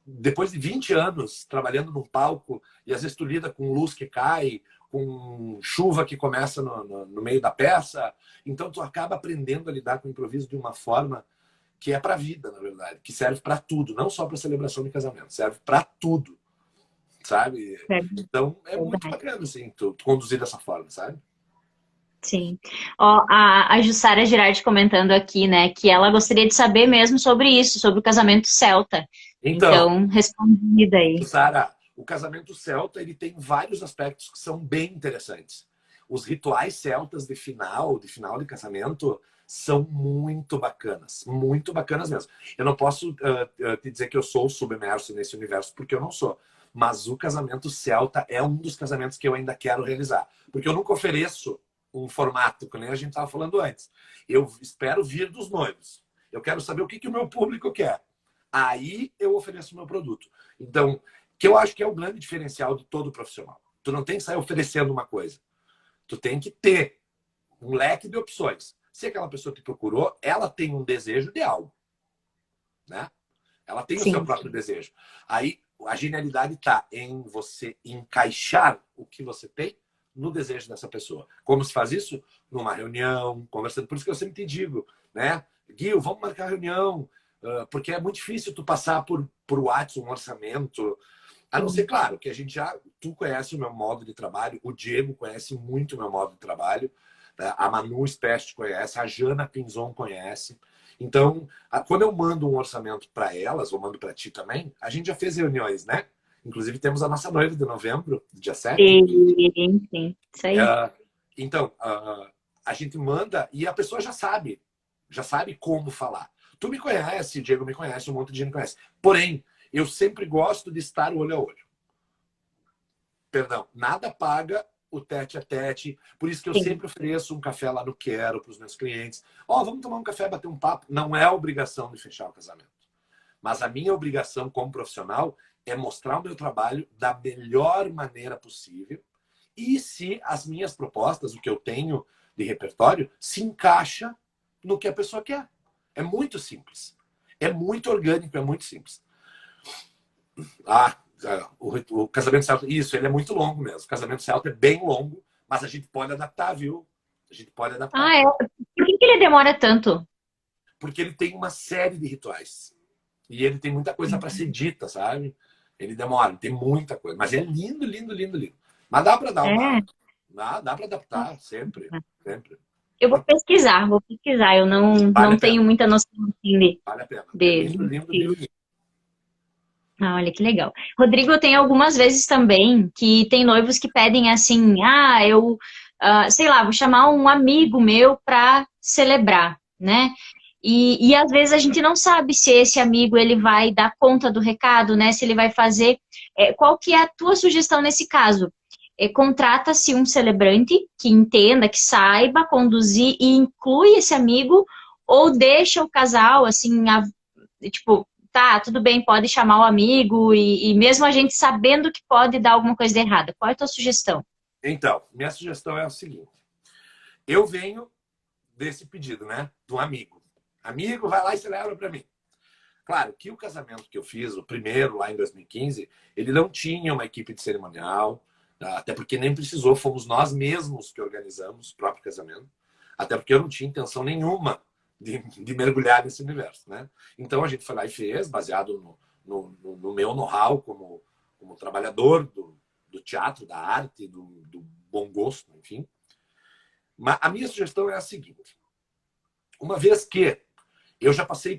depois de 20 anos trabalhando num palco, e às vezes tu lida com luz que cai, com chuva que começa no meio da peça, então tu acaba aprendendo a lidar com o improviso de uma forma que é para a vida, na verdade, que serve para tudo, não só para celebração de casamento, serve para tudo, sabe? Então é muito bacana assim, tu conduzir dessa forma, sabe? Sim. Ó, a Jussara Girardi comentando aqui, né, que ela gostaria de saber mesmo sobre isso, sobre o casamento celta. Então respondida aí. Jussara, o casamento celta, ele tem vários aspectos que são bem interessantes. Os rituais celtas de final de casamento são muito bacanas mesmo. Eu não posso te dizer que eu sou submerso nesse universo, porque eu não sou. Mas o casamento celta é um dos casamentos que eu ainda quero realizar. Porque eu nunca ofereço um formato, que nem a gente estava falando antes. Eu espero vir dos noivos. Eu quero saber o que o meu público quer. Aí eu ofereço o meu produto. Então, que eu acho que é o grande diferencial de todo profissional. Tu não tem que sair oferecendo uma coisa. Tu tem que ter um leque de opções. Se aquela pessoa te procurou, ela tem um desejo de algo. Né? Ela tem o seu próprio desejo. Aí a genialidade está em você encaixar o que você tem no desejo dessa pessoa. Como se faz isso? Numa reunião, conversando. Por isso que eu sempre te digo, né? Gil, vamos marcar reunião, porque é muito difícil tu passar por WhatsApp um orçamento. A não ser, claro, que a gente tu conhece o meu modo de trabalho, o Diego conhece muito o meu modo de trabalho, né? A Manu Spest conhece, a Jana Pinzon conhece. Então, quando eu mando um orçamento para elas, ou mando para ti também, a gente já fez reuniões, né? Inclusive, temos a nossa noiva de novembro, dia 7. Sim, isso aí. Então, a gente manda e a pessoa já sabe como falar. Tu me conhece, o Diego me conhece, um monte de gente me conhece. Porém, eu sempre gosto de estar olho a olho. Perdão, nada paga o tete a tete. Por isso que eu sempre ofereço um café lá no Quero para os meus clientes. Vamos tomar um café, bater um papo. Não é obrigação de fechar o casamento. Mas a minha obrigação como profissional é mostrar o meu trabalho da melhor maneira possível. E se as minhas propostas, o que eu tenho de repertório, se encaixa no que a pessoa quer. É muito simples. É muito orgânico, é muito simples. O casamento celta, isso, ele é muito longo mesmo. O casamento celta é bem longo, mas a gente pode adaptar, viu? A gente pode adaptar. Por que ele demora tanto? Porque ele tem uma série de rituais. E ele tem muita coisa para ser dita, sabe? Ele demora, tem muita coisa. Mas é lindo, lindo, lindo, lindo. Mas dá para dar dá para adaptar, sempre, sempre. Eu vou pesquisar. Eu não tenho muita noção assim Vale a pena. É lindo, lindo, lindo. Olha que legal. Rodrigo, tem algumas vezes também que tem noivos que pedem assim, sei lá, vou chamar um amigo meu para celebrar, né? E às vezes a gente não sabe se esse amigo ele vai dar conta do recado, né? Se ele vai fazer. Qual que é a tua sugestão nesse caso? Contrata-se um celebrante que entenda, que saiba conduzir e inclui esse amigo, ou deixa o casal, assim, tipo, tá, tudo bem, pode chamar o amigo e mesmo a gente sabendo que pode dar alguma coisa de errada? Qual é a tua sugestão? Então, minha sugestão é o seguinte. Eu venho desse pedido, né? De um amigo. Amigo, vai lá e celebra para mim. Claro que o casamento que eu fiz, o primeiro lá em 2015, ele não tinha uma equipe de cerimonial, até porque nem precisou, fomos nós mesmos que organizamos o próprio casamento, até porque eu não tinha intenção nenhuma de mergulhar nesse universo, né? Então a gente foi lá e fez, baseado no meu know-how como trabalhador do teatro, da arte, do bom gosto, enfim. Mas a minha sugestão é a seguinte. Uma vez que eu já passei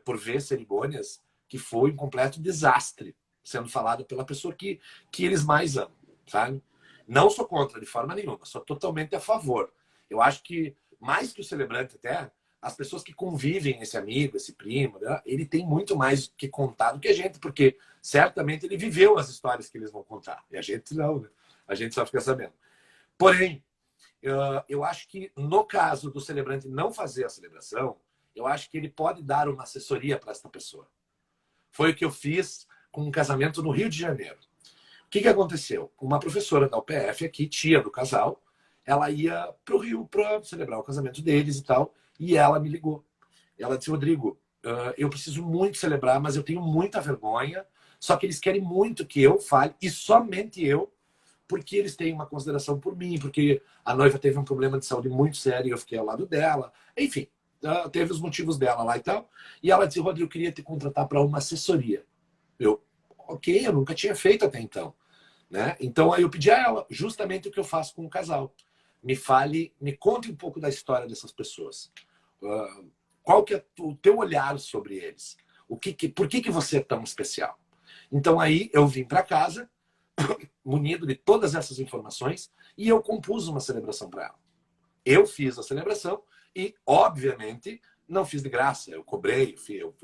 por ver cerimônias que foi um completo desastre, sendo falado pela pessoa que eles mais amam, sabe? Não sou contra de forma nenhuma, sou totalmente a favor. Eu acho que, mais que o celebrante até, as pessoas que convivem, esse amigo, esse primo, né, ele tem muito mais que contar do que a gente, porque certamente ele viveu as histórias que eles vão contar. E a gente não, né? A gente só fica sabendo. Porém, eu acho que no caso do celebrante não fazer a celebração, eu acho que ele pode dar uma assessoria para esta pessoa. Foi o que eu fiz com um casamento no Rio de Janeiro. O que aconteceu? Uma professora da UPF aqui, tia do casal, ela ia para o Rio para celebrar o casamento deles e tal, e ela me ligou. Ela disse, Rodrigo, eu preciso muito celebrar, mas eu tenho muita vergonha, só que eles querem muito que eu fale, e somente eu, porque eles têm uma consideração por mim, porque a noiva teve um problema de saúde muito sério e eu fiquei ao lado dela. Enfim, teve os motivos dela lá e tal. E ela disse, Rodrigo, eu queria te contratar para uma assessoria. Eu, ok, eu nunca tinha feito até então. Né? Então aí eu pedi a ela justamente o que eu faço com o casal. Me conte um pouco da história dessas pessoas. Qual que é o teu olhar sobre eles? Por que você é tão especial? Então aí eu vim para casa, munido de todas essas informações, e eu compus uma celebração para ela. Eu fiz a celebração e, obviamente, não fiz de graça. Eu cobrei, eu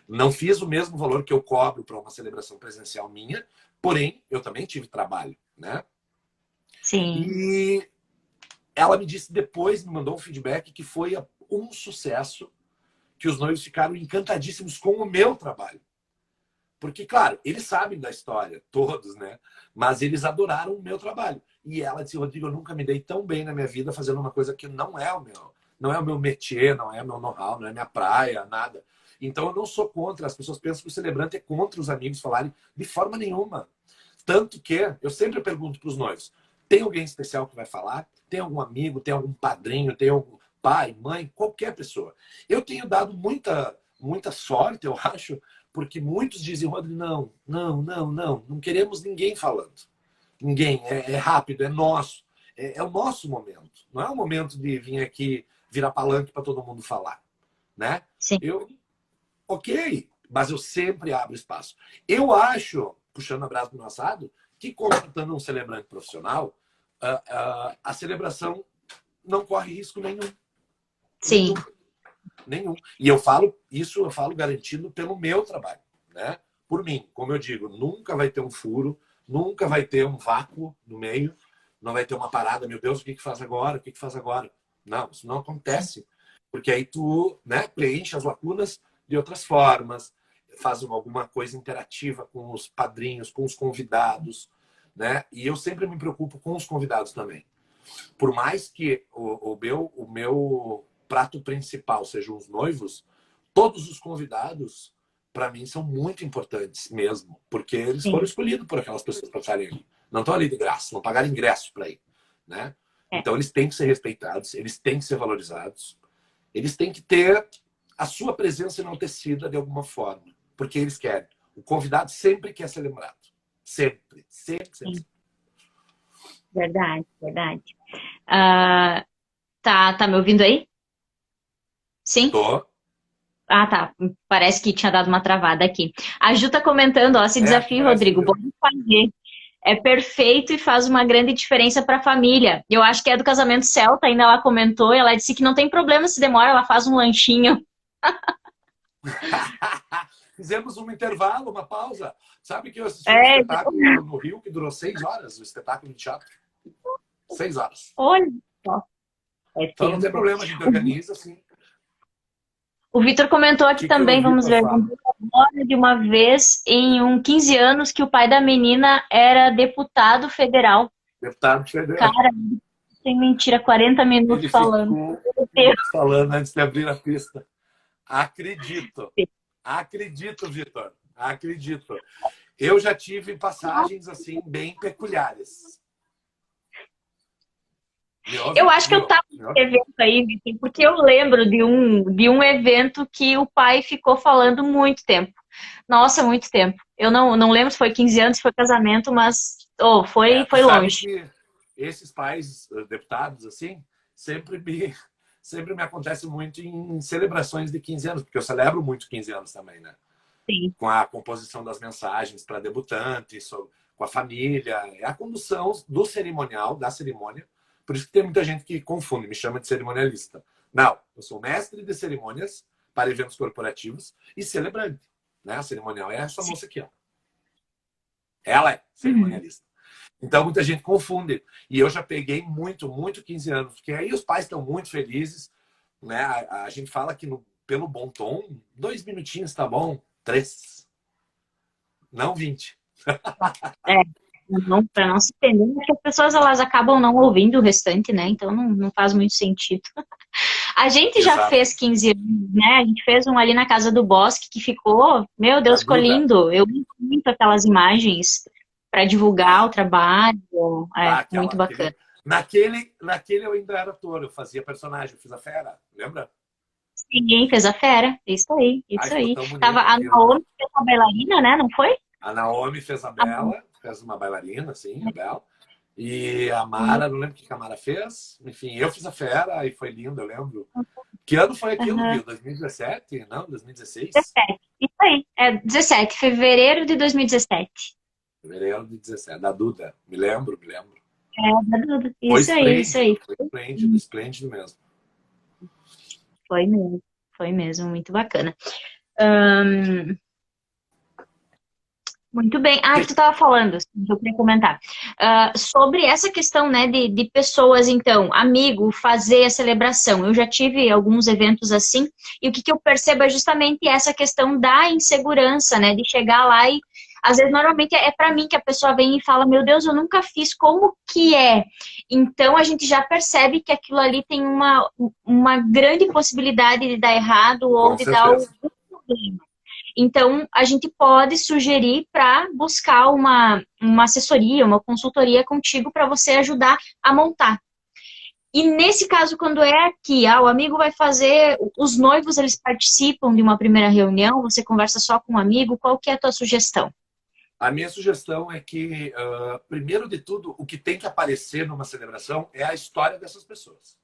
não fiz o mesmo valor que eu cobro para uma celebração presencial minha, porém, eu também tive trabalho, né? Sim. E ela me disse depois, me mandou um feedback que foi um sucesso, que os noivos ficaram encantadíssimos com o meu trabalho. Porque, claro, eles sabem da história, todos, né? Mas eles adoraram o meu trabalho. E ela disse, Rodrigo, eu nunca me dei tão bem na minha vida fazendo uma coisa que não é o meu métier, não é o meu know-how, não é minha praia, nada. Então eu não sou contra. As pessoas pensam que o celebrante é contra os amigos falarem de forma nenhuma. Tanto que eu sempre pergunto para os noivos, tem alguém especial que vai falar? Tem algum amigo, tem algum padrinho, tem algum pai, mãe, qualquer pessoa. Eu tenho dado muita sorte, eu acho, porque muitos dizem, Rodrigo, não queremos ninguém falando. Ninguém, é rápido, é nosso. É o nosso momento. Não é o momento de vir aqui virar palanque para todo mundo falar. Né? Sim. Ok, mas eu sempre abro espaço. Eu acho, puxando a brasa do assado, que contratando um celebrante profissional, a celebração não corre risco nenhum. Sim. Nenhum. E eu falo garantido pelo meu trabalho, né? Por mim, como eu digo, nunca vai ter um furo, nunca vai ter um vácuo no meio, não vai ter uma parada, meu Deus, o que faz agora? O que faz agora? Não, isso não acontece. Porque aí tu, né, preenche as lacunas de outras formas, faz alguma coisa interativa com os padrinhos, com os convidados, né? E eu sempre me preocupo com os convidados também. Por mais que o meu prato principal sejam os noivos, todos os convidados, para mim, são muito importantes mesmo, porque eles foram escolhidos por aquelas pessoas para estarem ali. Não estão ali de graça, não pagaram ingresso para ir, né? Então, eles têm que ser respeitados, eles têm que ser valorizados, eles têm que ter a sua presença enaltecida de alguma forma, porque eles querem. O convidado sempre quer ser lembrado. Sempre. Verdade. Tá me ouvindo aí? Sim? Tô. Ah, tá. Parece que tinha dado uma travada aqui. A Ju tá comentando, ó, esse desafio, Rodrigo, bom fazer. É perfeito e faz uma grande diferença para a família. Eu acho que é do casamento celta, ainda ela comentou, ela disse que não tem problema se demora, ela faz um lanchinho. Fizemos um intervalo, uma pausa. Sabe que eu assisti um espetáculo no Rio que durou 6 horas, o espetáculo de teatro. 6 horas. Olha só. Então não tem problema, a gente organiza, assim. O Vitor comentou aqui também, vamos ver. memória de uma vez em 15 anos que o pai da menina era deputado federal. Deputado federal. Cara, sem mentira, 40 minutos Ele falando. ficou Meu Deus. falando antes de abrir a pista. Acredito. Acredito, Vitor. Acredito. Eu já tive passagens assim bem peculiares. Eu acho que eu estava nesse evento aí, Vitor, porque eu lembro de um evento que o pai ficou falando muito tempo. Nossa, muito tempo. Eu não lembro se foi 15 anos, se foi casamento, mas foi Tu sabe longe. que esses pais deputados, assim, sempre me acontece muito em celebrações de 15 anos, porque eu celebro muito 15 anos também, né? Sim. Com a composição das mensagens para debutantes, com a família, é a condução do cerimonial, da cerimônia. Por isso que tem muita gente que confunde, me chama de cerimonialista. Não, eu sou mestre de cerimônias para eventos corporativos e celebrante. Né? A cerimonial é essa moça aqui, ó. Ela é cerimonialista. Então, muita gente confunde. E eu já peguei muito 15 anos, porque aí os pais estão muito felizes. Né? A gente fala que, pelo bom tom, 2 minutinhos tá bom, 3. Não 20. Para não se entender, porque as pessoas elas acabam não ouvindo o restante, né? Então não faz muito sentido. A gente já Exato. fez 15 anos, né? A gente fez um ali na Casa do Bosque que ficou, meu Deus, ficou lindo. Eu vi muito aquelas imagens para divulgar o trabalho. Muito bacana. Naquele eu ainda era ator, eu fazia personagem, eu fiz a Fera, lembra? Sim, fez a Fera, isso aí, isso aí. Bonito, Tava a Naomi fez a bailarina, né? Não foi? A Naomi fez a Bela, fez uma bailarina, sim, a Bela. E a Mara, não lembro o que a Mara fez. Enfim, eu fiz a Fera e foi lindo, eu lembro. Que ano foi aquilo, Gil? 2017? Não, 2016? 17, isso aí, 17, fevereiro de 2017. Fevereiro de 17, da Duda, me lembro. Da Duda, isso aí. Foi esplêndido mesmo. Foi mesmo, muito bacana. Muito bem. Que tu estava falando, eu queria comentar. Sobre essa questão, né, de pessoas, então, amigo, fazer a celebração. Eu já tive alguns eventos assim, e o que eu percebo é justamente essa questão da insegurança, né, de chegar lá e, às vezes, normalmente é para mim que a pessoa vem e fala, meu Deus, eu nunca fiz, como que é? Então, a gente já percebe que aquilo ali tem uma grande possibilidade de dar errado ou de dar algum problema. Então, a gente pode sugerir para buscar uma assessoria, uma consultoria contigo para você ajudar a montar. E nesse caso, quando é aqui, o amigo vai fazer, os noivos eles participam de uma primeira reunião, você conversa só com um amigo, qual que é a tua sugestão? A minha sugestão é que, primeiro de tudo, o que tem que aparecer numa celebração é a história dessas pessoas.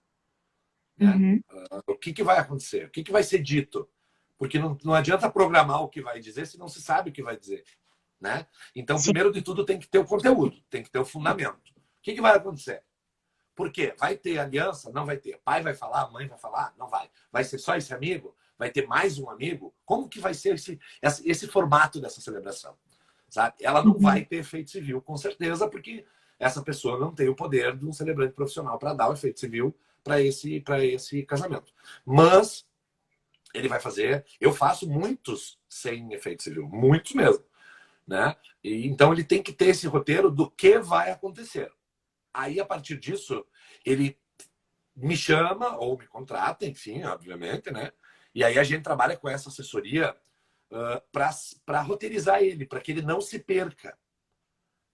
Né? O que vai acontecer? O que vai ser dito? Porque não adianta programar o que vai dizer se não se sabe o que vai dizer. Né? Então, primeiro de tudo, tem que ter o conteúdo, tem que ter o fundamento. O que vai acontecer? Por quê? Vai ter aliança? Não vai ter. Pai vai falar, mãe vai falar? Não vai. Vai ser só esse amigo? Vai ter mais um amigo? Como que vai ser esse formato dessa celebração? Sabe? Ela não vai ter efeito civil, com certeza, porque essa pessoa não tem o poder de um celebrante profissional para dar o efeito civil para esse casamento. Mas ele vai fazer... Eu faço muitos sem efeito civil, muitos mesmo. Né? E, então ele tem que ter esse roteiro do que vai acontecer. Aí, a partir disso, ele me chama ou me contrata, enfim, obviamente, né? E aí a gente trabalha com essa assessoria para roteirizar ele, para que ele não se perca,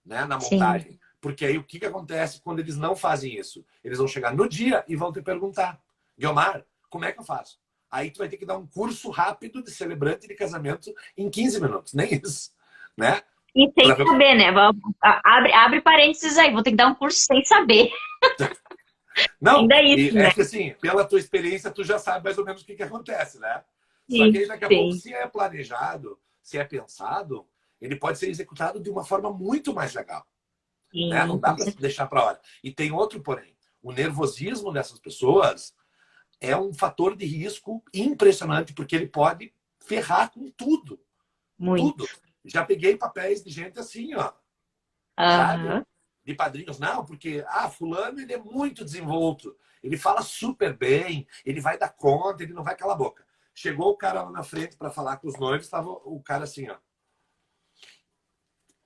né, na montagem. Sim. Porque aí o que acontece quando eles não fazem isso? Eles vão chegar no dia e vão te perguntar, Guiomar, como é que eu faço? Aí tu vai ter que dar um curso rápido de celebrante de casamento em 15 minutos, nem isso, né? E sem saber, né? Abre parênteses aí, vou ter que dar um curso sem saber. Não, ainda isso, né? É que assim, pela tua experiência, tu já sabe mais ou menos o que acontece, né? Sim, só que aí daqui a pouco, se é planejado, se é pensado, ele pode ser executado de uma forma muito mais legal. Sim, né? Não dá para deixar para hora. E tem outro porém. O nervosismo dessas pessoas é um fator de risco impressionante, porque ele pode ferrar com tudo. Muito. Tudo. Já peguei papéis de gente assim, ó. Sabe? De padrinhos. Não, porque, fulano, ele é muito desenvolto. Ele fala super bem, ele vai dar conta, ele não vai calar a boca. Chegou o cara lá na frente para falar com os noivos, estava o cara assim, ó.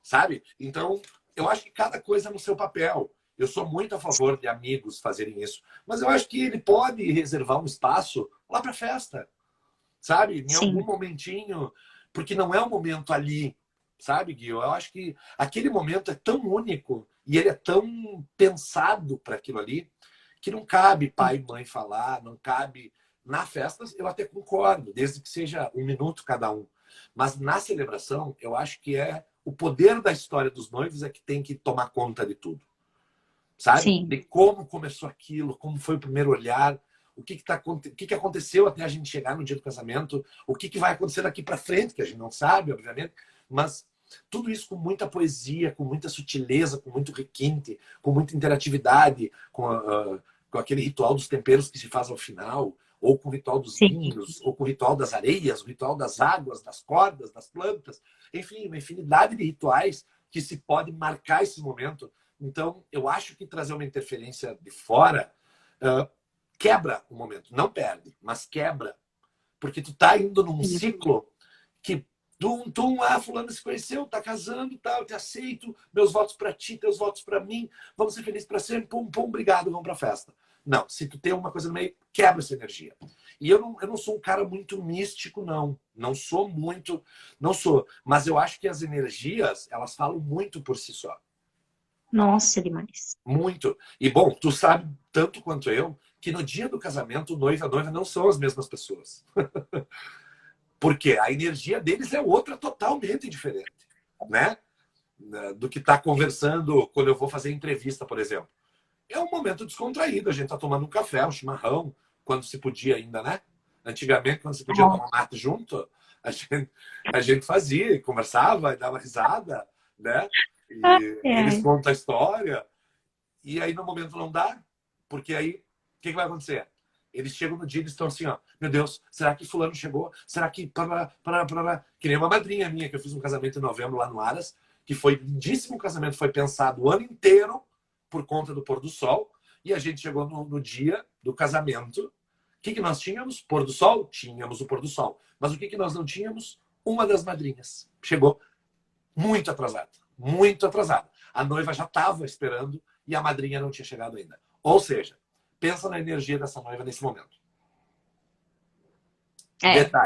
Sabe? Então, eu acho que cada coisa é no seu papel. Eu sou muito a favor de amigos fazerem isso. Mas eu acho que ele pode reservar um espaço lá para festa. Sabe? Em algum Sim. momentinho. Porque não é um momento ali. Sabe, Gui? Eu acho que aquele momento é tão único e ele é tão pensado para aquilo ali que não cabe pai e mãe falar, não cabe. Na festa, eu até concordo, desde que seja 1 minuto cada um. Mas na celebração, eu acho que é o poder da história dos noivos é que tem que tomar conta de tudo. Sabe? Sim. De como começou aquilo, como foi o primeiro olhar, o que aconteceu até a gente chegar no dia do casamento, o que vai acontecer daqui para frente, que a gente não sabe, obviamente, mas tudo isso com muita poesia, com muita sutileza, com muito requinte, com muita interatividade, com aquele ritual dos temperos que se faz ao final, ou com o ritual dos Sim. vinhos, ou com o ritual das areias, o ritual das águas, das cordas, das plantas, enfim, uma infinidade de rituais que se pode marcar esse momento. Então, eu acho que trazer uma interferência de fora quebra o momento. Não perde, mas quebra. Porque tu tá indo num ciclo que fulano se conheceu, tá casando, tá, eu te aceito, meus votos para ti, teus votos para mim, vamos ser felizes para sempre, pum, pum, obrigado, vamos pra festa. Não, se tu tem uma coisa no meio, quebra essa energia. E eu não sou um cara muito místico, não. Não sou muito, não sou. Mas eu acho que as energias, elas falam muito por si só. Nossa, demais. Muito. E, bom, tu sabe tanto quanto eu que no dia do casamento, o noivo e a noiva não são as mesmas pessoas. Porque a energia deles é outra totalmente diferente, né? Do que tá conversando quando eu vou fazer entrevista, por exemplo. É um momento descontraído, a gente tá tomando um café, um chimarrão, quando se podia ainda, né? Antigamente, quando se podia tomar mate junto, a gente fazia, conversava, e dava risada, né? E eles contam a história. E aí, no momento, não dá. Porque aí, o que vai acontecer? Eles chegam no dia e eles estão assim, ó. Meu Deus, será que fulano chegou? Será que... Que nem uma madrinha minha, que eu fiz um casamento em novembro lá no Aras, que foi lindíssimo. O casamento foi pensado o ano inteiro por conta do pôr do sol. E a gente chegou no dia do casamento. O que nós tínhamos? Pôr do sol? Tínhamos o pôr do sol. Mas o que nós não tínhamos? Uma das madrinhas. Chegou muito atrasada. Muito atrasada. A noiva já estava esperando e a madrinha não tinha chegado ainda. Ou seja, pensa na energia dessa noiva nesse momento.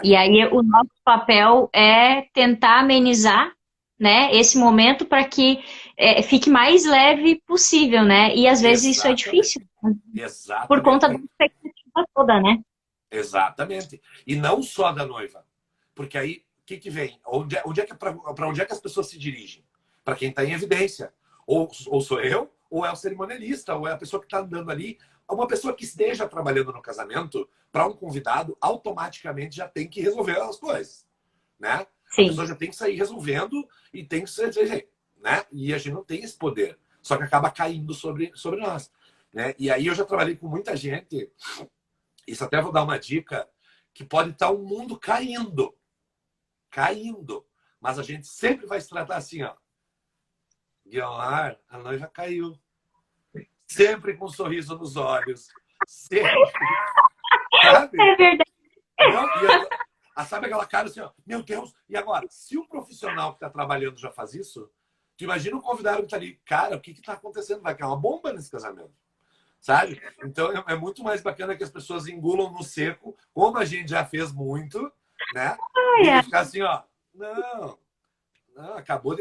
E aí o nosso papel é tentar amenizar, né, esse momento para que fique mais leve possível, né? E às vezes isso é difícil. Exatamente. Por conta da expectativa toda, né? Exatamente. E não só da noiva. Porque aí, o que vem? Para onde é que as pessoas se dirigem? Para quem está em evidência. Ou sou eu, ou é o cerimonialista, ou é a pessoa que está andando ali. Uma pessoa que esteja trabalhando no casamento, para um convidado, automaticamente já tem que resolver as coisas, né? Sim. A pessoa já tem que sair resolvendo e tem que ser, né? E a gente não tem esse poder. Só que acaba caindo sobre nós, né? E aí eu já trabalhei com muita gente, isso até vou dar uma dica, que pode estar o mundo caindo, mas a gente sempre vai se tratar assim, ó. Guilmar, a noiva caiu. Sempre com um sorriso nos olhos. Sempre. Sabe? É verdade. Não, sabe aquela cara assim, ó, meu Deus, e agora? Se um profissional que está trabalhando já faz isso, tu imagina um convidado que está ali, cara, o que está acontecendo? Vai cair uma bomba nesse casamento. Sabe? Então é muito mais bacana que as pessoas engulam no seco, como a gente já fez muito, né? E ficar assim, ó, não,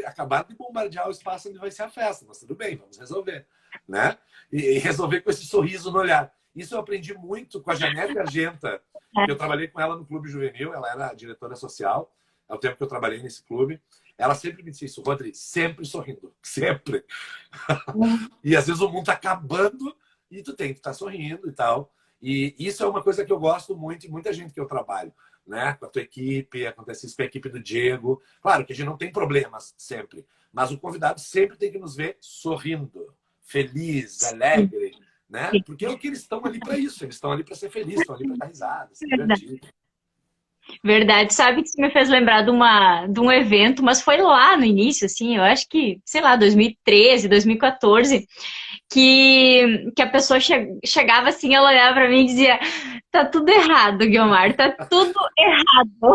acabaram de bombardear o espaço onde vai ser a festa, mas tudo bem, vamos resolver, né? E resolver com esse sorriso no olhar. Isso eu aprendi muito com a Janete Argenta, que eu trabalhei com ela no Clube Juvenil, ela era diretora social, é o tempo que eu trabalhei nesse clube. Ela sempre me disse isso, Rodrigo, sempre sorrindo, sempre. E às vezes o mundo tá acabando e tu tem que estar sorrindo e tal. E isso é uma coisa que eu gosto muito e muita gente que eu trabalho, né? Com a tua equipe, acontece isso com a equipe do Diego. Claro que a gente não tem problemas sempre, mas o convidado sempre tem que nos ver sorrindo, feliz, alegre, né? Porque é o que eles estão ali para isso, eles estão ali para ser felizes, estão ali para dar risada, se divertir. Verdade, sabe que isso me fez lembrar de um evento, mas foi lá no início, assim, eu acho que, sei lá, 2013, 2014, que a pessoa chegava assim, ela olhava pra mim e dizia, tá tudo errado, Guiomar, tá tudo errado.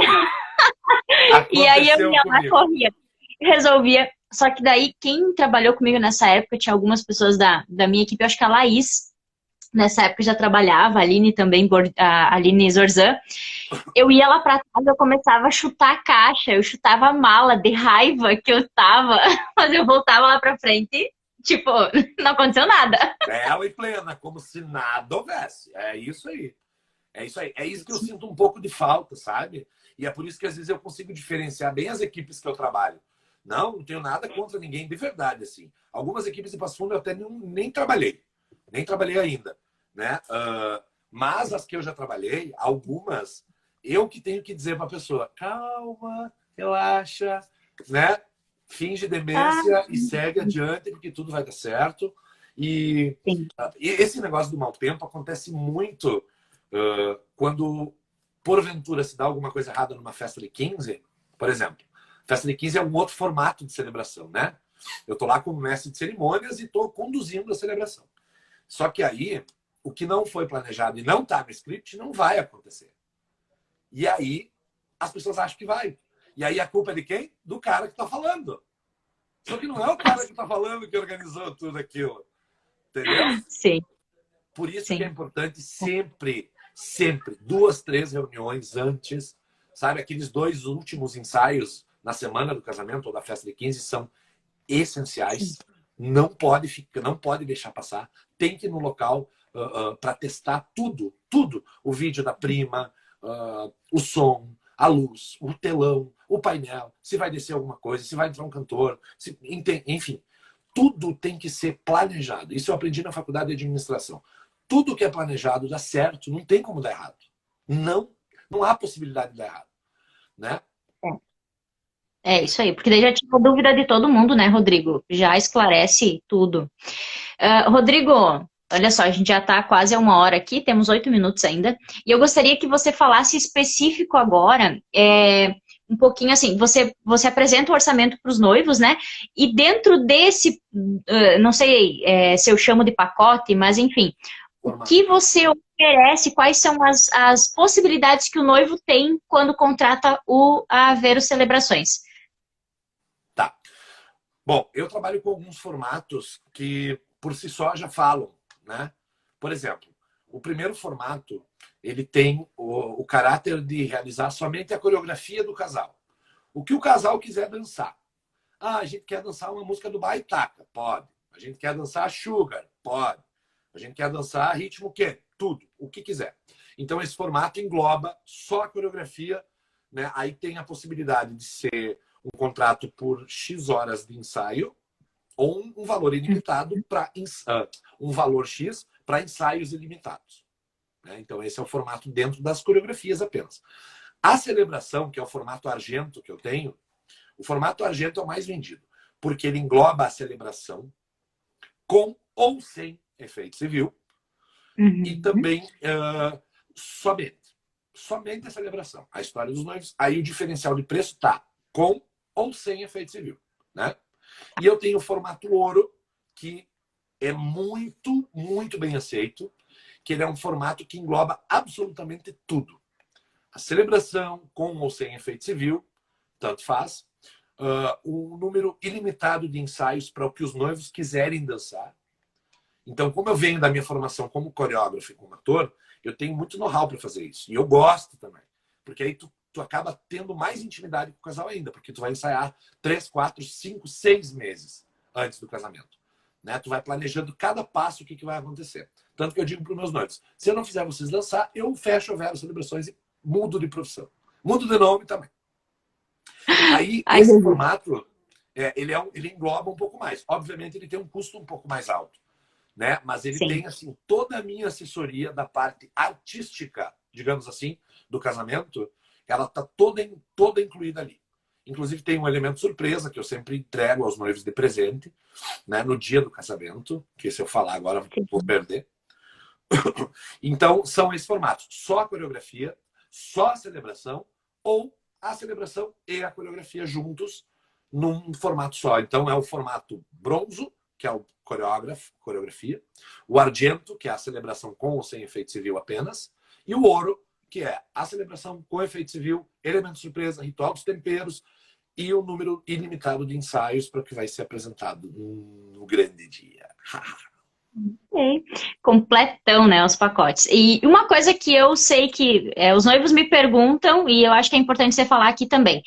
E aí eu Aconteceu ia lá, comigo. corria, resolvia. Só que daí, quem trabalhou comigo nessa época, tinha algumas pessoas da minha equipe, eu acho que a Laís, nessa época já trabalhava, a Aline também, a Aline Zorzan. Eu ia lá pra trás, eu começava a chutar a caixa, eu chutava a mala de raiva que eu tava, mas eu voltava lá pra frente, tipo, não aconteceu nada. Bela e plena, como se nada houvesse. É isso aí. É isso aí. É isso que eu sinto um pouco de falta, sabe? E é por isso que às vezes eu consigo diferenciar bem as equipes que eu trabalho. Não tenho nada contra ninguém, de verdade, assim. Algumas equipes de Passo Fundo eu até nem trabalhei. Nem trabalhei ainda, né? Mas as que eu já trabalhei, algumas, eu que tenho que dizer para a pessoa, calma, relaxa, né? Finge Ah, demência e segue adiante, porque tudo vai dar certo. E, sim. e esse negócio do mau tempo acontece muito quando, porventura, se dá alguma coisa errada numa festa de 15, por exemplo. Festa de 15 é um outro formato de celebração, né? Eu tô lá como mestre de cerimônias e tô conduzindo a celebração. Só que aí, o que não foi planejado e não tá no script, não vai acontecer. E aí, as pessoas acham que vai. E aí a culpa é de quem? Do cara que tá falando. Só que não é o cara que tá falando que organizou tudo aquilo. Entendeu? Sim, Por isso que é sim. importante sempre, sempre, 2, 3 reuniões antes, sabe? Aqueles 2 últimos ensaios na semana do casamento ou da festa de 15 são Sim. essenciais. Não pode ficar, não pode deixar passar. Tem que ir no local para testar tudo, tudo. O vídeo da prima, o som, a luz, o telão, o painel, se vai descer alguma coisa, se vai entrar um cantor, enfim, tudo tem que ser planejado. Isso eu aprendi na faculdade de administração. Tudo que é planejado dá certo, não tem como dar errado. Não, não há possibilidade de dar errado, né? É isso aí, porque daí já tira a dúvida de todo mundo, né, Rodrigo? Já esclarece tudo. Rodrigo, olha só, a gente já está quase a 1 hora aqui, temos 8 minutos ainda, e eu gostaria que você falasse específico agora, um pouquinho assim, você apresenta o orçamento para os noivos, né? E dentro desse, não sei se eu chamo de pacote, mas enfim, o Formato. que você oferece, quais são as possibilidades que o noivo tem quando contrata a Vero Celebrações? Tá. Bom, eu trabalho com alguns formatos que por si só já falam, né? Por exemplo, o primeiro formato, ele tem o caráter de realizar somente a coreografia do casal. O que o casal quiser dançar. Ah, a gente quer dançar uma música do Baitaca, pode. A gente quer dançar Sugar, pode. A gente quer dançar ritmo quê? Tudo, o que quiser. Então esse formato engloba só a coreografia, né? Aí tem a possibilidade de ser um contrato por X horas de ensaio ou um valor ilimitado para um valor X para ensaios ilimitados. Né? Então esse é o formato dentro das coreografias apenas. A celebração, que é o formato argento que eu tenho, o formato argento é o mais vendido, porque ele engloba a celebração com ou sem efeito civil e Uhum. também somente a celebração, a história dos noivos. Aí o diferencial de preço tá com ou sem efeito civil, né? E eu tenho o formato ouro, que é muito, muito bem aceito, que ele é um formato que engloba absolutamente tudo. A celebração com ou sem efeito civil, tanto faz. Um número ilimitado de ensaios para o que os noivos quiserem dançar. Então, como eu venho da minha formação como coreógrafo e como ator, eu tenho muito know-how para fazer isso. E eu gosto também. Porque aí tu acaba tendo mais intimidade com o casal ainda, porque tu vai ensaiar 3, 4, 5, 6 meses antes do casamento. Né? Tu vai planejando cada passo o que vai acontecer. Tanto que eu digo para os meus noivos, se eu não fizer vocês dançar, eu fecho a Vero Celebrações e mudo de profissão. Mudo de nome também. Aí, Ai, esse Jesus. formato, ele engloba um pouco mais. Obviamente, ele tem um custo um pouco mais alto, né? Mas ele Sim. tem, assim, toda a minha assessoria da parte artística, digamos assim, do casamento, ela está toda incluída ali. Inclusive, tem um elemento surpresa que eu sempre entrego aos noivos de presente, né? No dia do casamento, que se eu falar agora, vou perder. Então, são esses formatos. Só a coreografia, só a celebração ou a celebração e a coreografia juntos num formato só. Então, é o formato bronzo, que é o coreografia, o argento, que é a celebração com ou sem efeito civil apenas, e o ouro, que é a celebração com efeito civil, elemento surpresa, ritual dos temperos e o número ilimitado de ensaios para o que vai ser apresentado no grande dia. Okay. Completão, né, os pacotes. E uma coisa que eu sei que os noivos me perguntam, e eu acho que é importante você falar aqui também.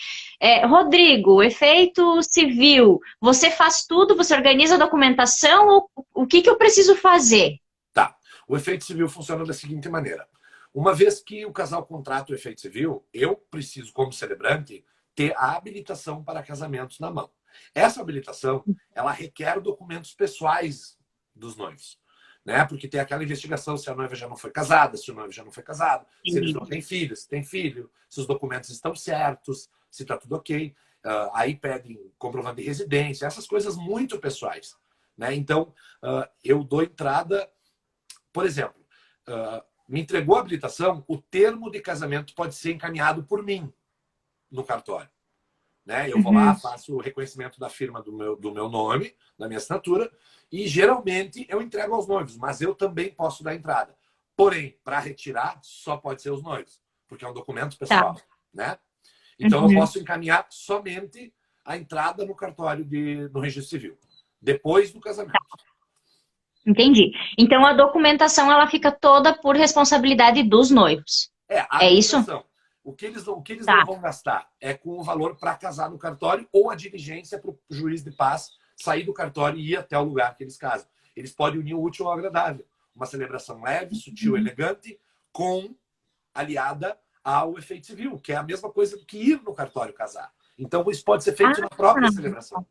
Rodrigo, efeito civil, você faz tudo, você organiza a documentação, ou o que eu preciso fazer? Tá. O efeito civil funciona da seguinte maneira. Uma vez que o casal contrata o efeito civil, eu preciso, como celebrante, ter a habilitação para casamentos na mão. Essa habilitação, ela requer documentos pessoais dos noivos, né? Porque tem aquela investigação se a noiva já não foi casada, se o noivo já não foi casado, se eles não têm filho, se tem filho, se os documentos estão certos, se está tudo ok. Aí pedem comprovante de residência, essas coisas muito pessoais, né? Então, eu dou entrada, por exemplo, me entregou a habilitação, o termo de casamento pode ser encaminhado por mim no cartório. Né? Eu vou lá, faço o reconhecimento da firma do meu nome, da minha assinatura, e geralmente eu entrego aos noivos, mas eu também posso dar entrada. Porém, para retirar, só pode ser os noivos, porque é um documento pessoal. Tá. Né? Então, eu posso encaminhar somente a entrada no cartório no registro civil, depois do casamento. Entendi. Então, a documentação ela fica toda por responsabilidade dos noivos. É isso? O que eles Tá. não vão gastar é com o valor para casar no cartório ou a diligência para o juiz de paz sair do cartório e ir até o lugar que eles casam. Eles podem unir o útil ao agradável. Uma celebração leve, sutil, elegante, aliada ao efeito civil, que é a mesma coisa do que ir no cartório casar. Então, isso pode ser feito na própria celebração.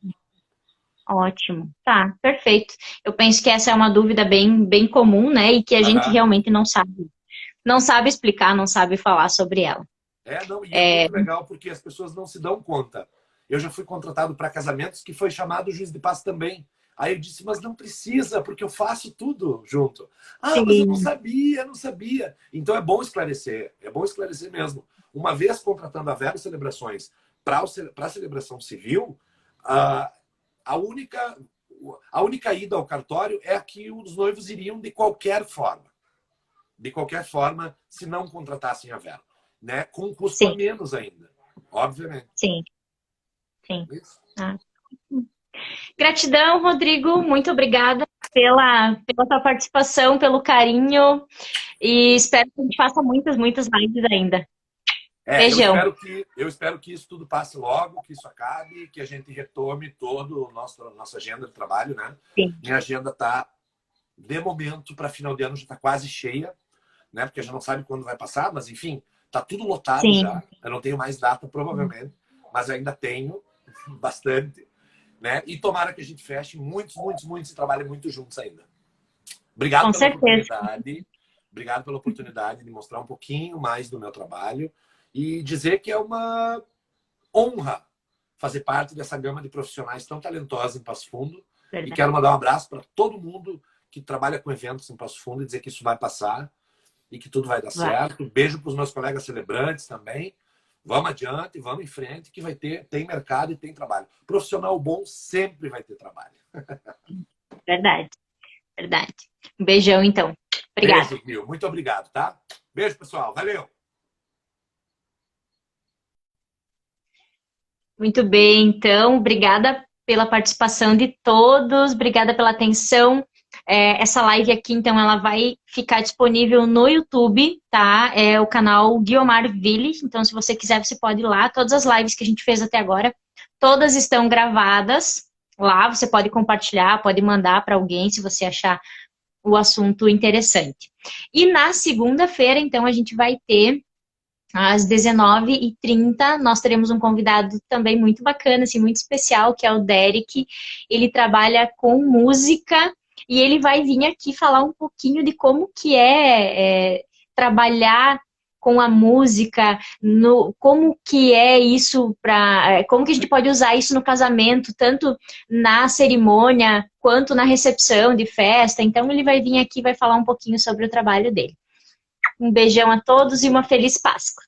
Ótimo. Tá, perfeito. Eu penso que essa é uma dúvida bem comum, né? E que a gente realmente não sabe explicar, não sabe falar sobre ela. É muito legal porque as pessoas não se dão conta. Eu já fui contratado para casamentos que foi chamado o juiz de paz também. Aí eu disse, mas não precisa, porque eu faço tudo junto. Sim. Mas eu não sabia. Então é bom esclarecer mesmo. Uma vez contratando a Vero Celebrações para a celebração civil, a única ida ao cartório é a que os noivos iriam de qualquer forma. De qualquer forma, se não contratassem a Vero. Né? Com custo a menos ainda, obviamente. Sim. Gratidão, Rodrigo. Muito obrigada pela sua participação, pelo carinho. E espero que a gente faça muitas lives ainda. Beijão. Eu espero que isso tudo passe logo, que isso acabe, que a gente retome todo nossa agenda de trabalho, né? Sim. Minha agenda está, de momento, para final de ano, já está quase cheia, né? Porque a gente não sabe quando vai passar, mas enfim, tá tudo lotado já. Eu não tenho mais data, provavelmente, mas ainda tenho bastante, né? E tomara que a gente feche muitos e trabalhe muito juntos ainda. Obrigado pela oportunidade. Obrigado pela oportunidade de mostrar um pouquinho mais do meu trabalho e dizer que é uma honra fazer parte dessa gama de profissionais tão talentosa em Passo Fundo. Verdade. E quero mandar um abraço para todo mundo que trabalha com eventos em Passo Fundo e dizer que isso vai passar e que tudo vai dar certo. Beijo para os meus colegas celebrantes também. Vamos adiante, vamos em frente, que tem mercado e tem trabalho. Profissional bom sempre vai ter trabalho. Verdade. Um beijão, então. Obrigada. Beijo, Mil. Muito obrigado, tá? Beijo, pessoal. Valeu. Muito bem, então. Obrigada pela participação de todos. Obrigada pela atenção. Essa live aqui, então, ela vai ficar disponível no YouTube, tá? É o canal Guiomar Ville. Então, se você quiser, você pode ir lá. Todas as lives que a gente fez até agora, todas estão gravadas lá. Você pode compartilhar, pode mandar para alguém, se você achar o assunto interessante. E na segunda-feira, então, a gente vai ter, às 19h30, nós teremos um convidado também muito bacana, assim, muito especial, que é o Derek. Ele trabalha com música e ele vai vir aqui falar um pouquinho de como que é trabalhar com a música, como que é isso como que a gente pode usar isso no casamento, tanto na cerimônia quanto na recepção de festa. Então ele vai vir aqui e vai falar um pouquinho sobre o trabalho dele. Um beijão a todos e uma feliz Páscoa.